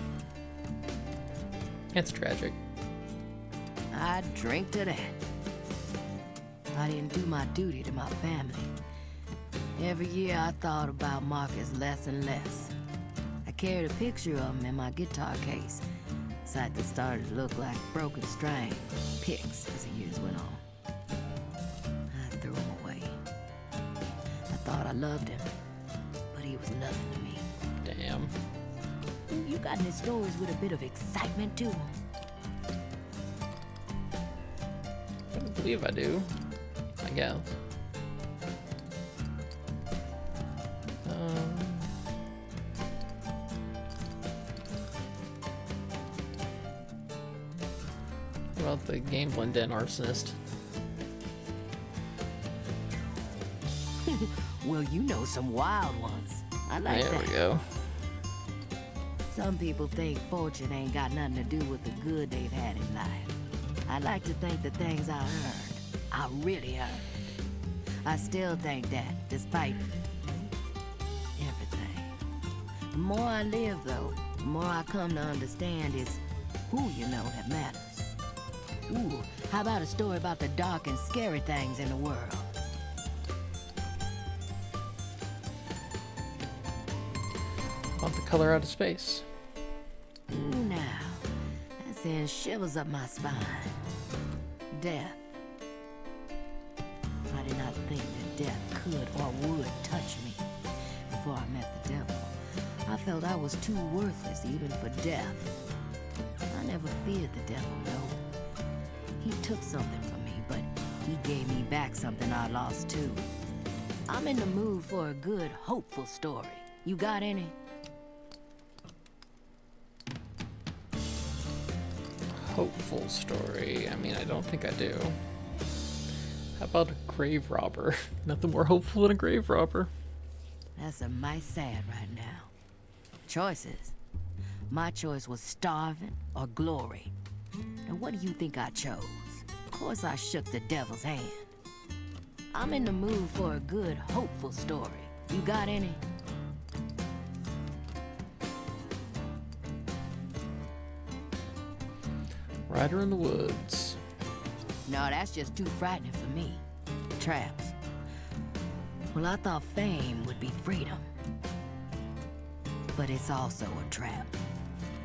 It's tragic. I drink to that. I didn't do my duty to my family. Every year I thought about Marcus less and less. I carried a picture of him in my guitar case, sight that started to look like broken string, picks as the years went on. I threw him away. I thought I loved him, but he was nothing to me. Damn. You got any stories with a bit of excitement to them? I don't believe I do. I guess. What about the gambling den arsonist? Well, you know some wild ones. I like There that. we go. Some people think fortune ain't got nothing to do with the good they've had in life. I like to think the things I earned, I really earned. I still think that, despite everything. The more I live, though, the more I come to understand it's who you know that matters. Ooh, how about a story about the dark and scary things in the world? Want the color out of space. Ooh, now, that sends shivers up my spine. Death. I did not think that death could or would touch me before I met the devil. I felt I was too worthless even for death. I never feared the devil, no. He took something from me, but he gave me back something I lost too. I'm in the mood for a good, hopeful story. You got any? Hopeful story. I mean, I don't think I do. How about a grave robber? Nothing more hopeful than a grave robber. That's a mite sad right now. Choices. My choice was starving or glory. And what do you think I chose? Of course I shook the devil's hand. I'm in the mood for a good, hopeful story. You got any? Rider in the Woods. No, that's just too frightening for me. Traps. Well, I thought fame would be freedom. But it's also a trap.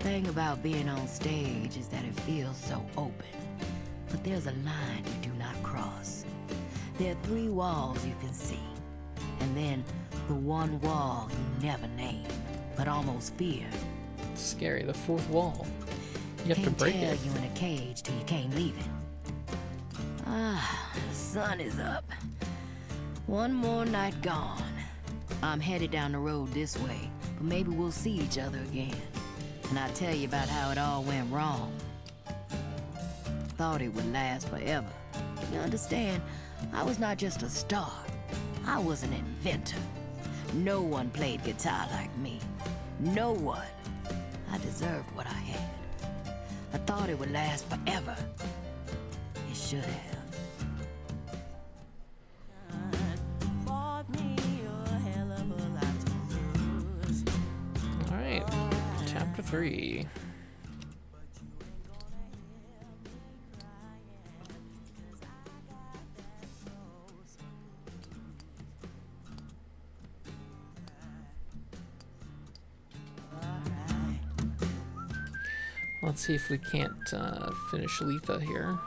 Thing about being on stage is that it feels so open. But there's a line you do not cross. There are 3 walls you can see. And then the one wall you never name, but almost fear. It's scary, the 4th wall. You have to Can't break tell it. you in a cage till you can't leave it. Ah, the sun is up. One more night gone. I'm headed down the road this way, but maybe we'll see each other again. And I'll tell you about how it all went wrong. Thought it would last forever. You understand, I was not just a star. I was an inventor. No one played guitar like me. No one. I deserved what I had. I thought it would last forever. It should have. Alright, chapter 3. Let's see if we can't finish Letha here.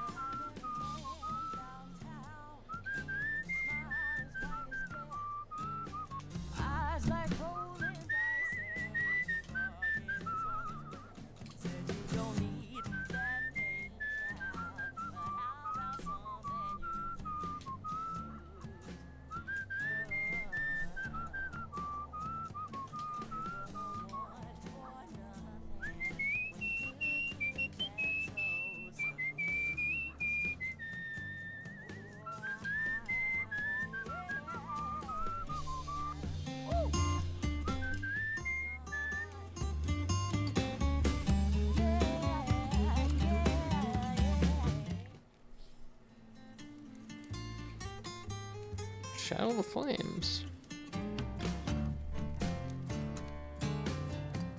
Shadow of the Flames.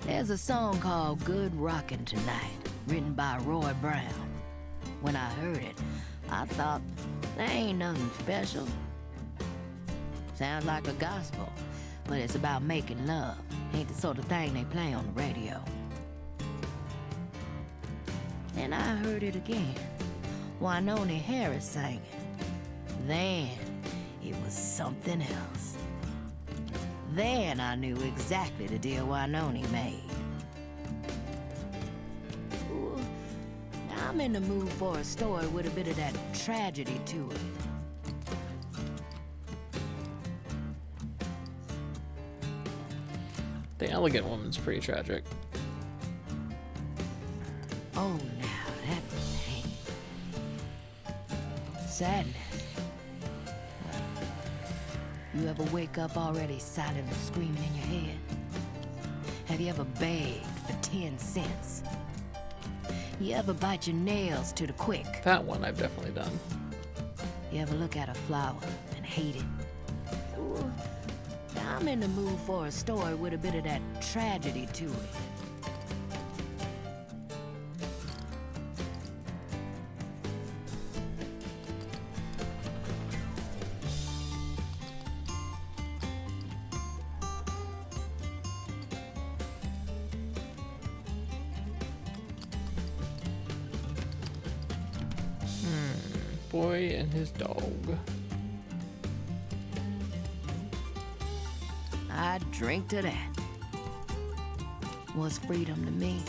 There's a song called Good Rockin' Tonight, written by Roy Brown. When I heard it, I thought, there ain't nothing special. Sounds like a gospel, but it's about making love. Ain't the sort of thing they play on the radio. Then I heard it again. Wynonie Harris sang it. Then it was something else. Then I knew exactly the deal Wynonie made. Ooh, now I'm in the mood for a story with a bit of that tragedy to it. The Elegant Woman's pretty tragic. Oh, now that pain. Sadness. You ever wake up already silently screaming in your head? Have you ever begged for 10 cents? You ever bite your nails to the quick? That one I've definitely done. You ever look at a flower and hate it? Ooh, now I'm in the mood for a story with a bit of that tragedy to it. Boy and his dog. I'd drink to that. What's freedom to me?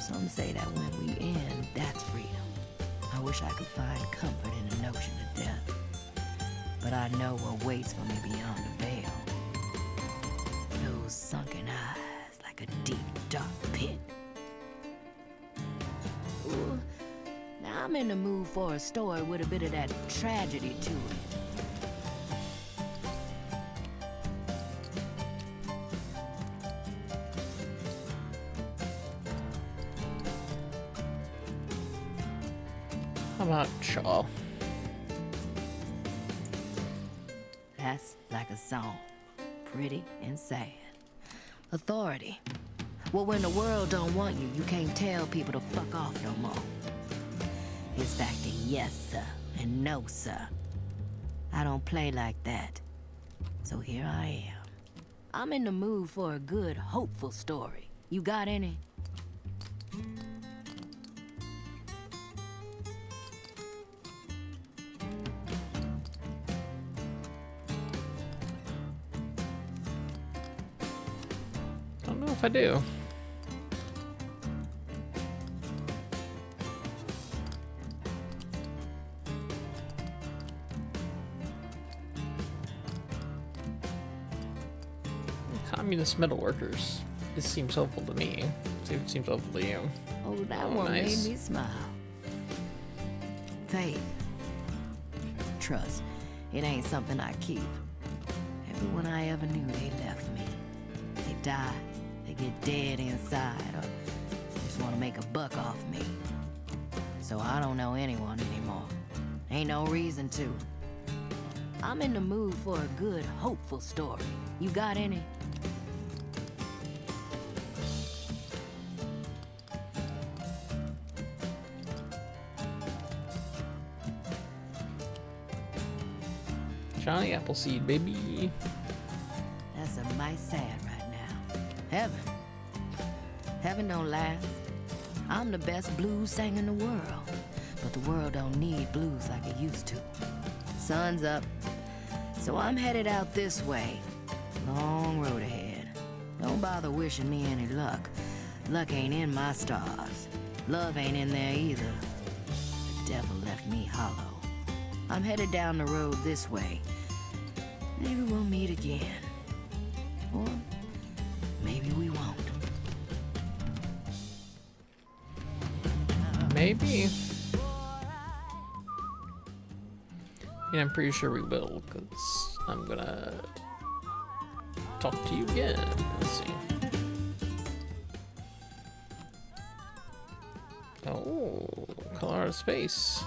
Some say that when we end, that's freedom. I wish I could find comfort in the notion of death. But I know what waits for me beyond the veil. Those sunken eyes like a deep, dark pit. Ooh, now I'm in the mood for a story with a bit of that tragedy to it. How about Shaw? That's like a song. Pretty and sad. Authority. Well, when the world don't want you, you can't tell people to fuck off no more. It's back to yes, sir, and no, sir. I don't play like that. So here I am. I'm in the mood for a good, hopeful story. You got any? I don't know if I do. Communist metal workers. This seems hopeful to me. See if it seems hopeful to you. Oh, that Oh, one nice. made me smile. Faith. Trust. It ain't something I keep. Everyone I ever knew, they left me. They died. They get dead inside, or just want to make a buck off me. So I don't know anyone anymore. Ain't no reason to. I'm in the mood for a good, hopeful story. You got any? Johnny Appleseed, baby. That's a mite sad right now. Heaven. Heaven don't last. I'm the best blues singer in the world, but the world don't need blues like it used to. Sun's up, so I'm headed out this way. Long road ahead. Don't bother wishing me any luck. Luck ain't in my stars. Love ain't in there either. The devil left me hollow. I'm headed down the road this way. Maybe we'll meet again. Or maybe we won't. Maybe. And I'm pretty sure we will, because I'm gonna talk to you again. Let's see. Oh, color out of space.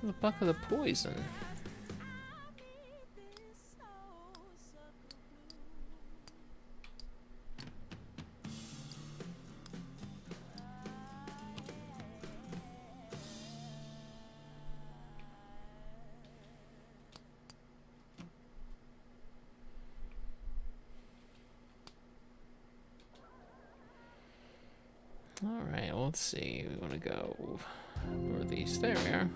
The buck of the poison. All right, well, let's see. We want to go over these. There we are.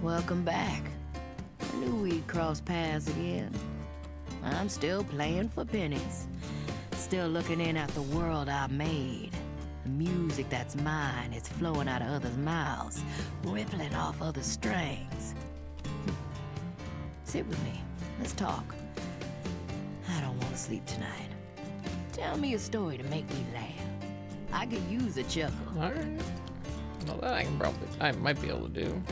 Welcome back. I knew we'd cross paths again. I'm still playing for pennies. Still looking in at the world I made. The music that's mine, it's flowing out of others' mouths, rippling off other strings. Sit with me. Let's talk. I don't want to sleep tonight. Tell me a story to make me laugh. I could use a chuckle. All right. Well, that I might be able to do.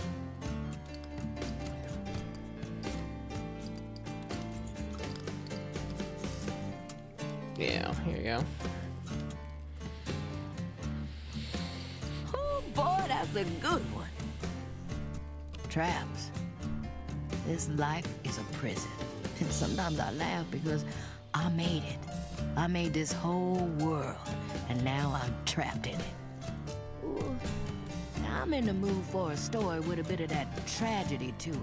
Yeah, here you go. Oh boy, that's a good one. Traps. This life is a prison. And sometimes I laugh because I made it. I made this whole world, and now I'm trapped in it. Ooh, now I'm in the mood for a story with a bit of that tragedy to it.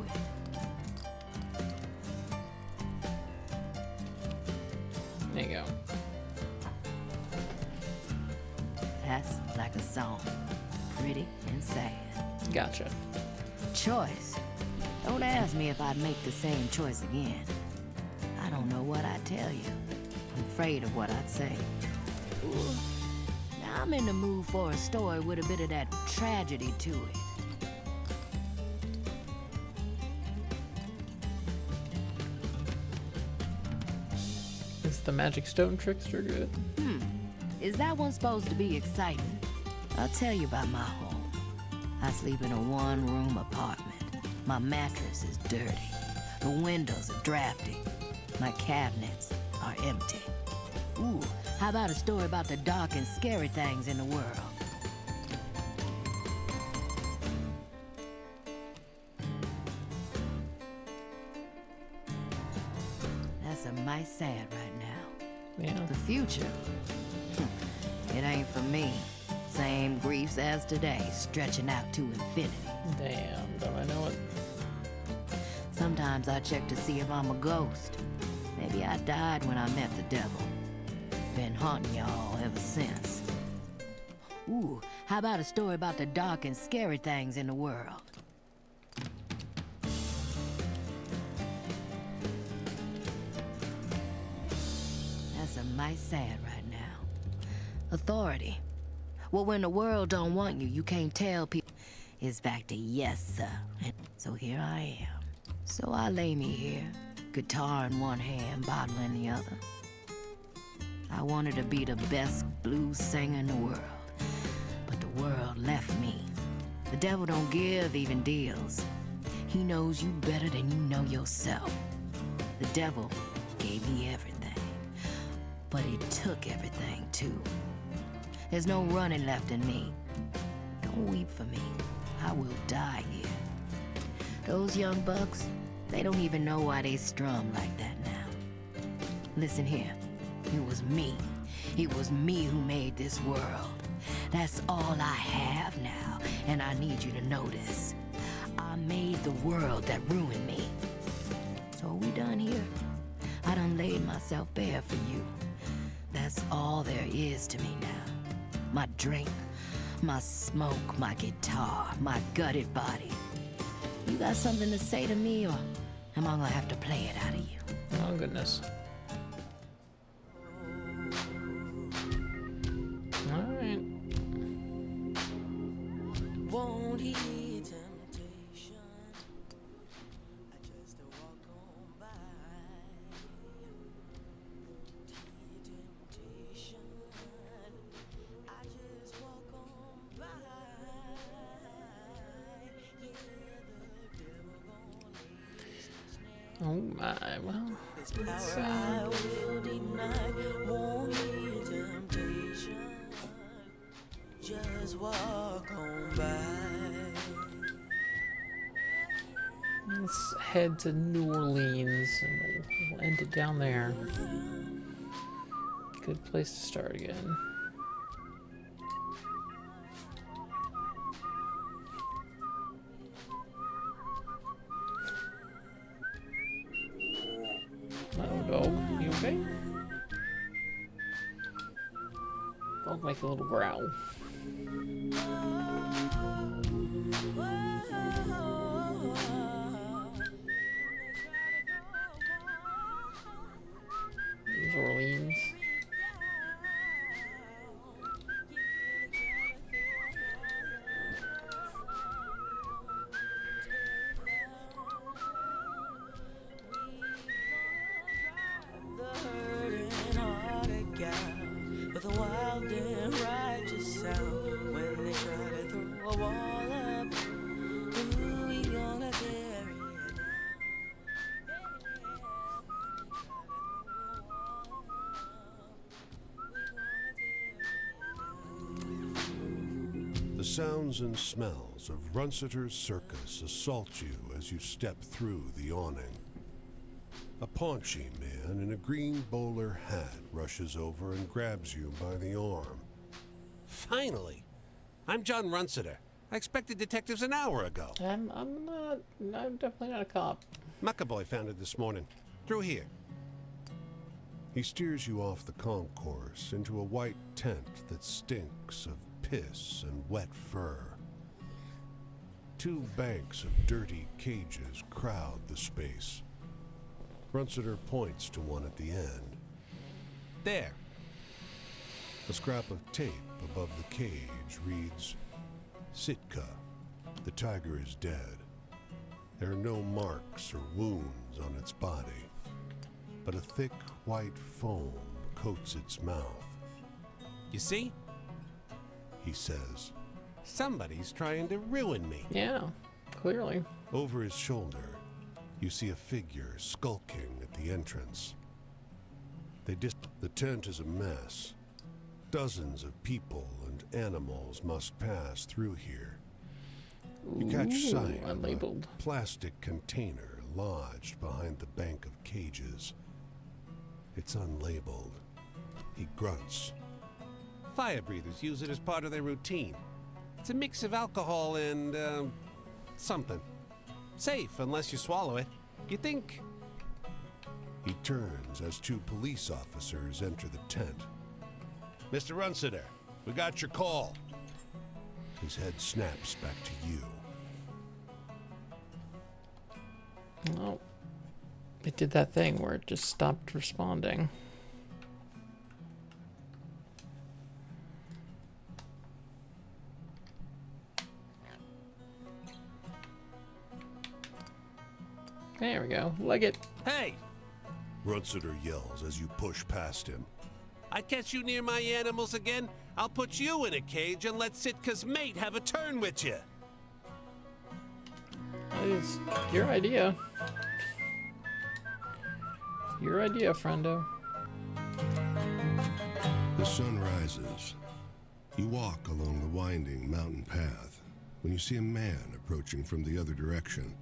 There you go. That's like a song. Pretty and sad. Gotcha. Choice. Don't ask me if I'd make the same choice again. I don't know what I'd tell you. I'm afraid of what I'd say. Ooh, now I'm in the mood for a story with a bit of that tragedy to it. Is the magic stone trickster good? Is that one supposed to be exciting? I'll tell you about my home. I sleep in a one-room apartment. My mattress is dirty. The windows are drafty. My cabinets are empty. Ooh, how about a story about the dark and scary things in the world? That's a mite sad right now. Yeah. The future? It ain't for me. Same griefs as today, stretching out to infinity. Damn, don't I know it? Sometimes I check to see if I'm a ghost. Maybe I died when I met the devil. Been haunting y'all ever since. Ooh, how about a story about the dark and scary things in the world? That's a mite sad right now. Authority. Well, when the world don't want you, you can't tell people. It's back to yes, sir. And so here I am. So I lay me here, guitar in one hand, bottle in the other. I wanted to be the best blues singer in the world, but the world left me. The devil don't give even deals. He knows you better than you know yourself. The devil gave me everything, but he took everything too. There's no running left in me. Don't weep for me. I will die here. Those young bucks, they don't even know why they strum like that now. Listen here. It was me. It was me who made this world. That's all I have now, and I need you to know this. I made the world that ruined me. So are we done here? I done laid myself bare for you. That's all there is to me now. My drink, my smoke, my guitar, my gutted body. You got something to say to me, or am I gonna have to play it out of you? Oh, goodness. All right. Won't hear temptation. I just walk on by. Won't hear temptation. I just walk on by. Yeah, the devil gon' lay his snare. Oh my. Well, This power I will deny. Won't hear temptation. Just walk on by. let's head to New Orleans and we'll end it down there. Good place to start again. Oh, dog. You okay? Dog make a little growl. New Orleans. The hurting hearted gal with a wild and righteous sound. When they try to throw a wall up, who we gonna tear it down? The sounds and smells of Runciter's circus assault you as you step through the awning. A paunchy man in a green bowler hat rushes over and grabs you by the arm. Finally! I'm John Runciter. I expected detectives an hour ago. I'm definitely not a cop. Muckaboy found it this morning. Through here. He steers you off the concourse into a white tent that stinks of piss and wet fur. Two banks of dirty cages crowd the space. Runciter points to one at the end. There. A scrap of tape above the cage reads, Sitka, the tiger is dead. There are no marks or wounds on its body, but a thick white foam coats its mouth. You see? He says. Somebody's trying to ruin me. Yeah, clearly. Over his shoulder, you see a figure skulking at the entrance. The tent is a mess. Dozens of people and animals must pass through here. You catch Ooh, sight of a unlabeled. plastic container lodged behind the bank of cages. It's unlabeled. He grunts. Fire breathers use it as part of their routine. It's a mix of alcohol and, something. Safe unless you swallow it. You think... He turns as two police officers enter the tent. Mr. Runsiter, we got your call. His head snaps back to you. Oh. It did that thing where it just stopped responding. There we go. Leg it. Hey, Runsiter yells as you push past him. I catch you near my animals again, I'll put you in a cage and let Sitka's mate have a turn with you. It's your idea. Your idea, friendo. The sun rises. You walk along the winding mountain path when you see a man approaching from the other direction,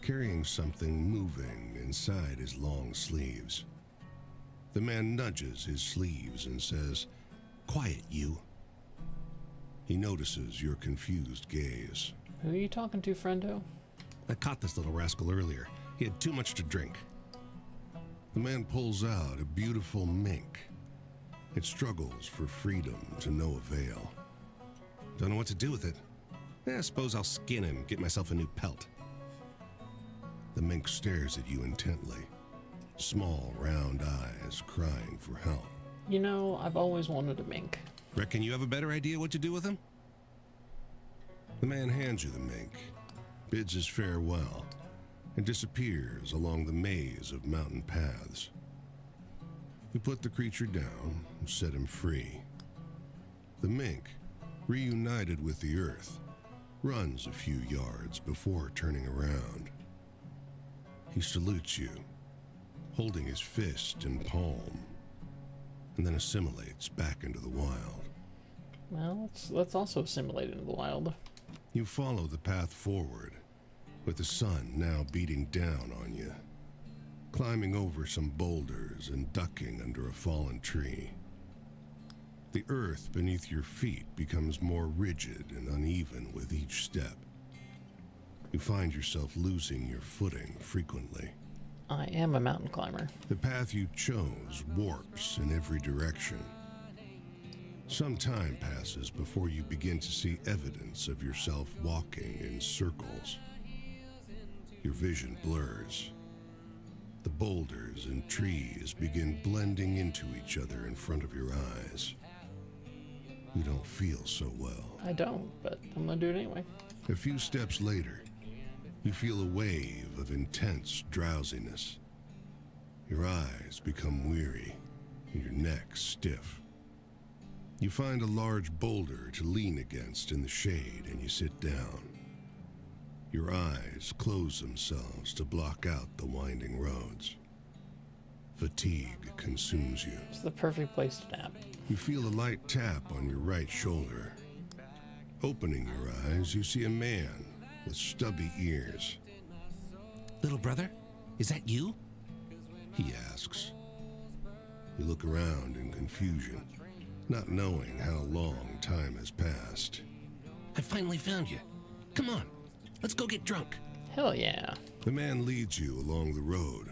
carrying something moving inside his long sleeves. The man nudges his sleeves and says, "Quiet, you." He notices your confused gaze. Who are you talking to, friendo? I caught this little rascal earlier. He had too much to drink. The man pulls out a beautiful mink. It struggles for freedom to no avail. Don't know what to do with it. I suppose I'll skin him, get myself a new pelt. The mink stares at you intently, small round eyes crying for help. You know, I've always wanted a mink. Reckon you have a better idea what to do with him? The man hands you the mink, bids his farewell, and disappears along the maze of mountain paths. You put the creature down and set him free. The mink, reunited with the earth, runs a few yards before turning around. He salutes you, holding his fist and palm, and then assimilates back into the wild. Well, let's also assimilate into the wild. You follow the path forward, with the sun now beating down on you, climbing over some boulders and ducking under a fallen tree. The earth beneath your feet becomes more rigid and uneven with each step. You find yourself losing your footing frequently. I am a mountain climber. The path you chose warps in every direction. Some time passes before you begin to see evidence of yourself walking in circles. Your vision blurs. The boulders and trees begin blending into each other in front of your eyes. You don't feel so well. I don't, but I'm gonna do it anyway. A few steps later, you feel a wave of intense drowsiness. Your eyes become weary and your neck stiff. You find a large boulder to lean against in the shade and you sit down. Your eyes close themselves to block out the winding roads. Fatigue consumes you. It's the perfect place to nap. You feel a light tap on your right shoulder. Opening your eyes, you see a man with stubby ears. Little brother, is that you? He asks. You look around in confusion, not knowing how long time has passed. I finally found you. Come on, let's go get drunk. Hell yeah. The man leads you along the road.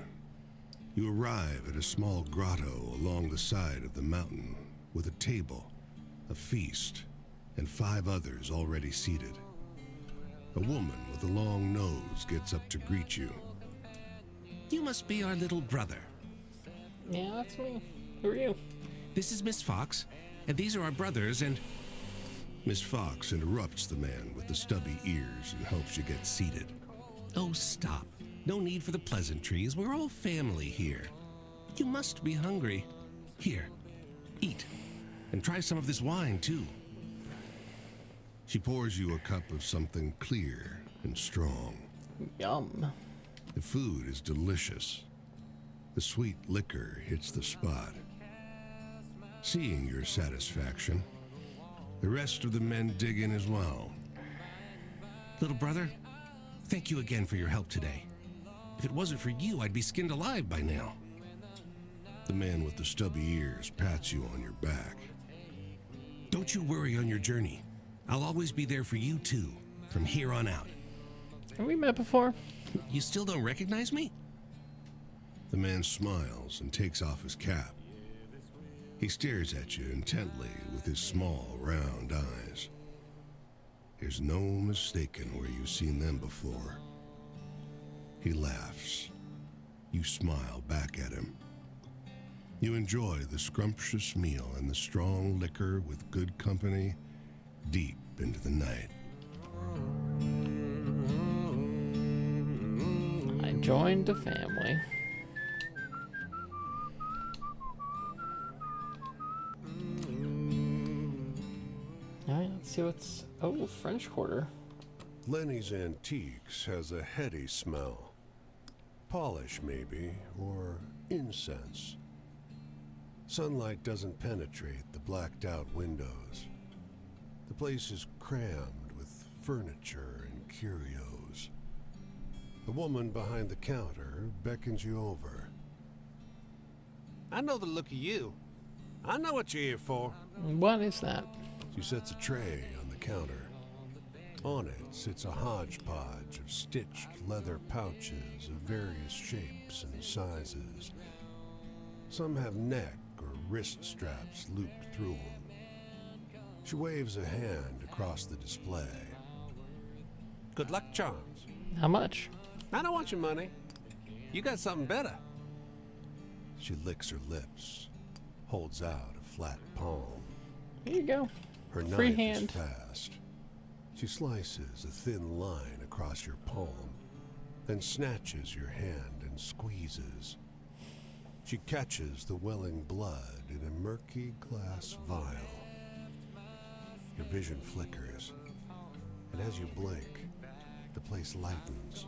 You arrive at a small grotto along the side of the mountain with a table, a feast, and 5 others already seated. A woman with a long nose gets up to greet you. You must be our little brother. Yeah, that's me. Who are you? This is Miss Fox, and these are our brothers, and... Miss Fox interrupts the man with the stubby ears and helps you get seated. Oh, stop. No need for the pleasantries. We're all family here. You must be hungry. Here, eat. And try some of this wine, too. She pours you a cup of something clear and strong. Yum. The food is delicious. The sweet liquor hits the spot. Seeing your satisfaction, the rest of the men dig in as well. Little brother, thank you again for your help today. If it wasn't for you, I'd be skinned alive by now. The man with the stubby ears pats you on your back. Don't you worry on your journey. I'll always be there for you, too, from here on out. Have we met before? You still don't recognize me? The man smiles and takes off his cap. He stares at you intently with his small, round eyes. There's no mistaking where you've seen them before. He laughs. You smile back at him. You enjoy the scrumptious meal and the strong liquor with good company deep into the night. I joined a family. Alright, let's see what's... Oh, French Quarter. Lenny's Antiques has a heady smell. Polish, maybe, or incense. Sunlight doesn't penetrate the blacked-out windows. The place is crammed with furniture and curios. The woman behind the counter beckons you over. I know the look of you. I know what you're here for. What is that? She sets a tray on the counter. On it sits a hodgepodge of stitched leather pouches of various shapes and sizes. Some have neck or wrist straps looped through them. She waves a hand across the display. Good luck charms. How much? I don't want your money. You got something better. She licks her lips, holds out a flat palm. Here you go. Her Free knife hand. is fast. She slices a thin line across your palm, then snatches your hand and squeezes. She catches the welling blood in a murky glass vial. Your vision flickers, and as you blink, the place lightens.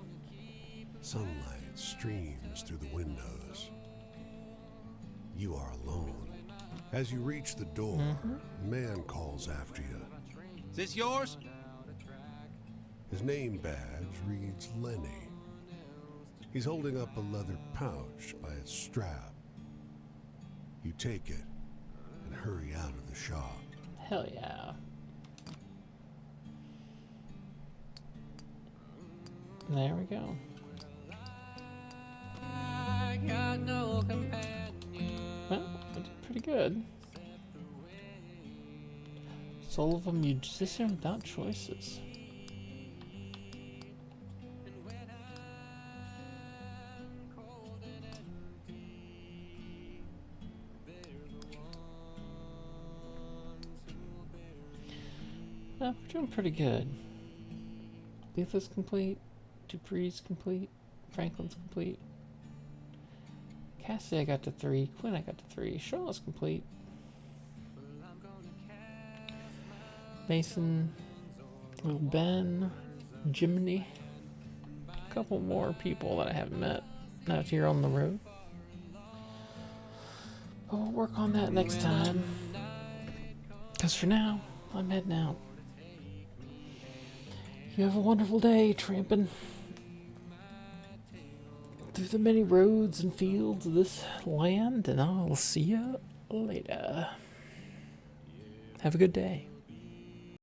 Sunlight streams through the windows. You are alone. As you reach the door, a man calls after you. Is this yours? His name badge reads Lenny. He's holding up a leather pouch by its strap. You take it and hurry out of the shop. Hell yeah. There we go. I got no companion. Well, I did pretty good. Soul of a musician without choices. We're doing pretty good. Letha's complete. Dupree's complete. Franklin's complete. Cassie I got to 3. Quinn I got to 3. Charlotte's complete. Mason. Little Ben. Jiminy. A couple more people that I haven't met out here on the road. But we'll work on that next time. Because for now, I'm heading out. You have a wonderful day, tramping through the many roads and fields of this land, and I'll see you later. Have a good day.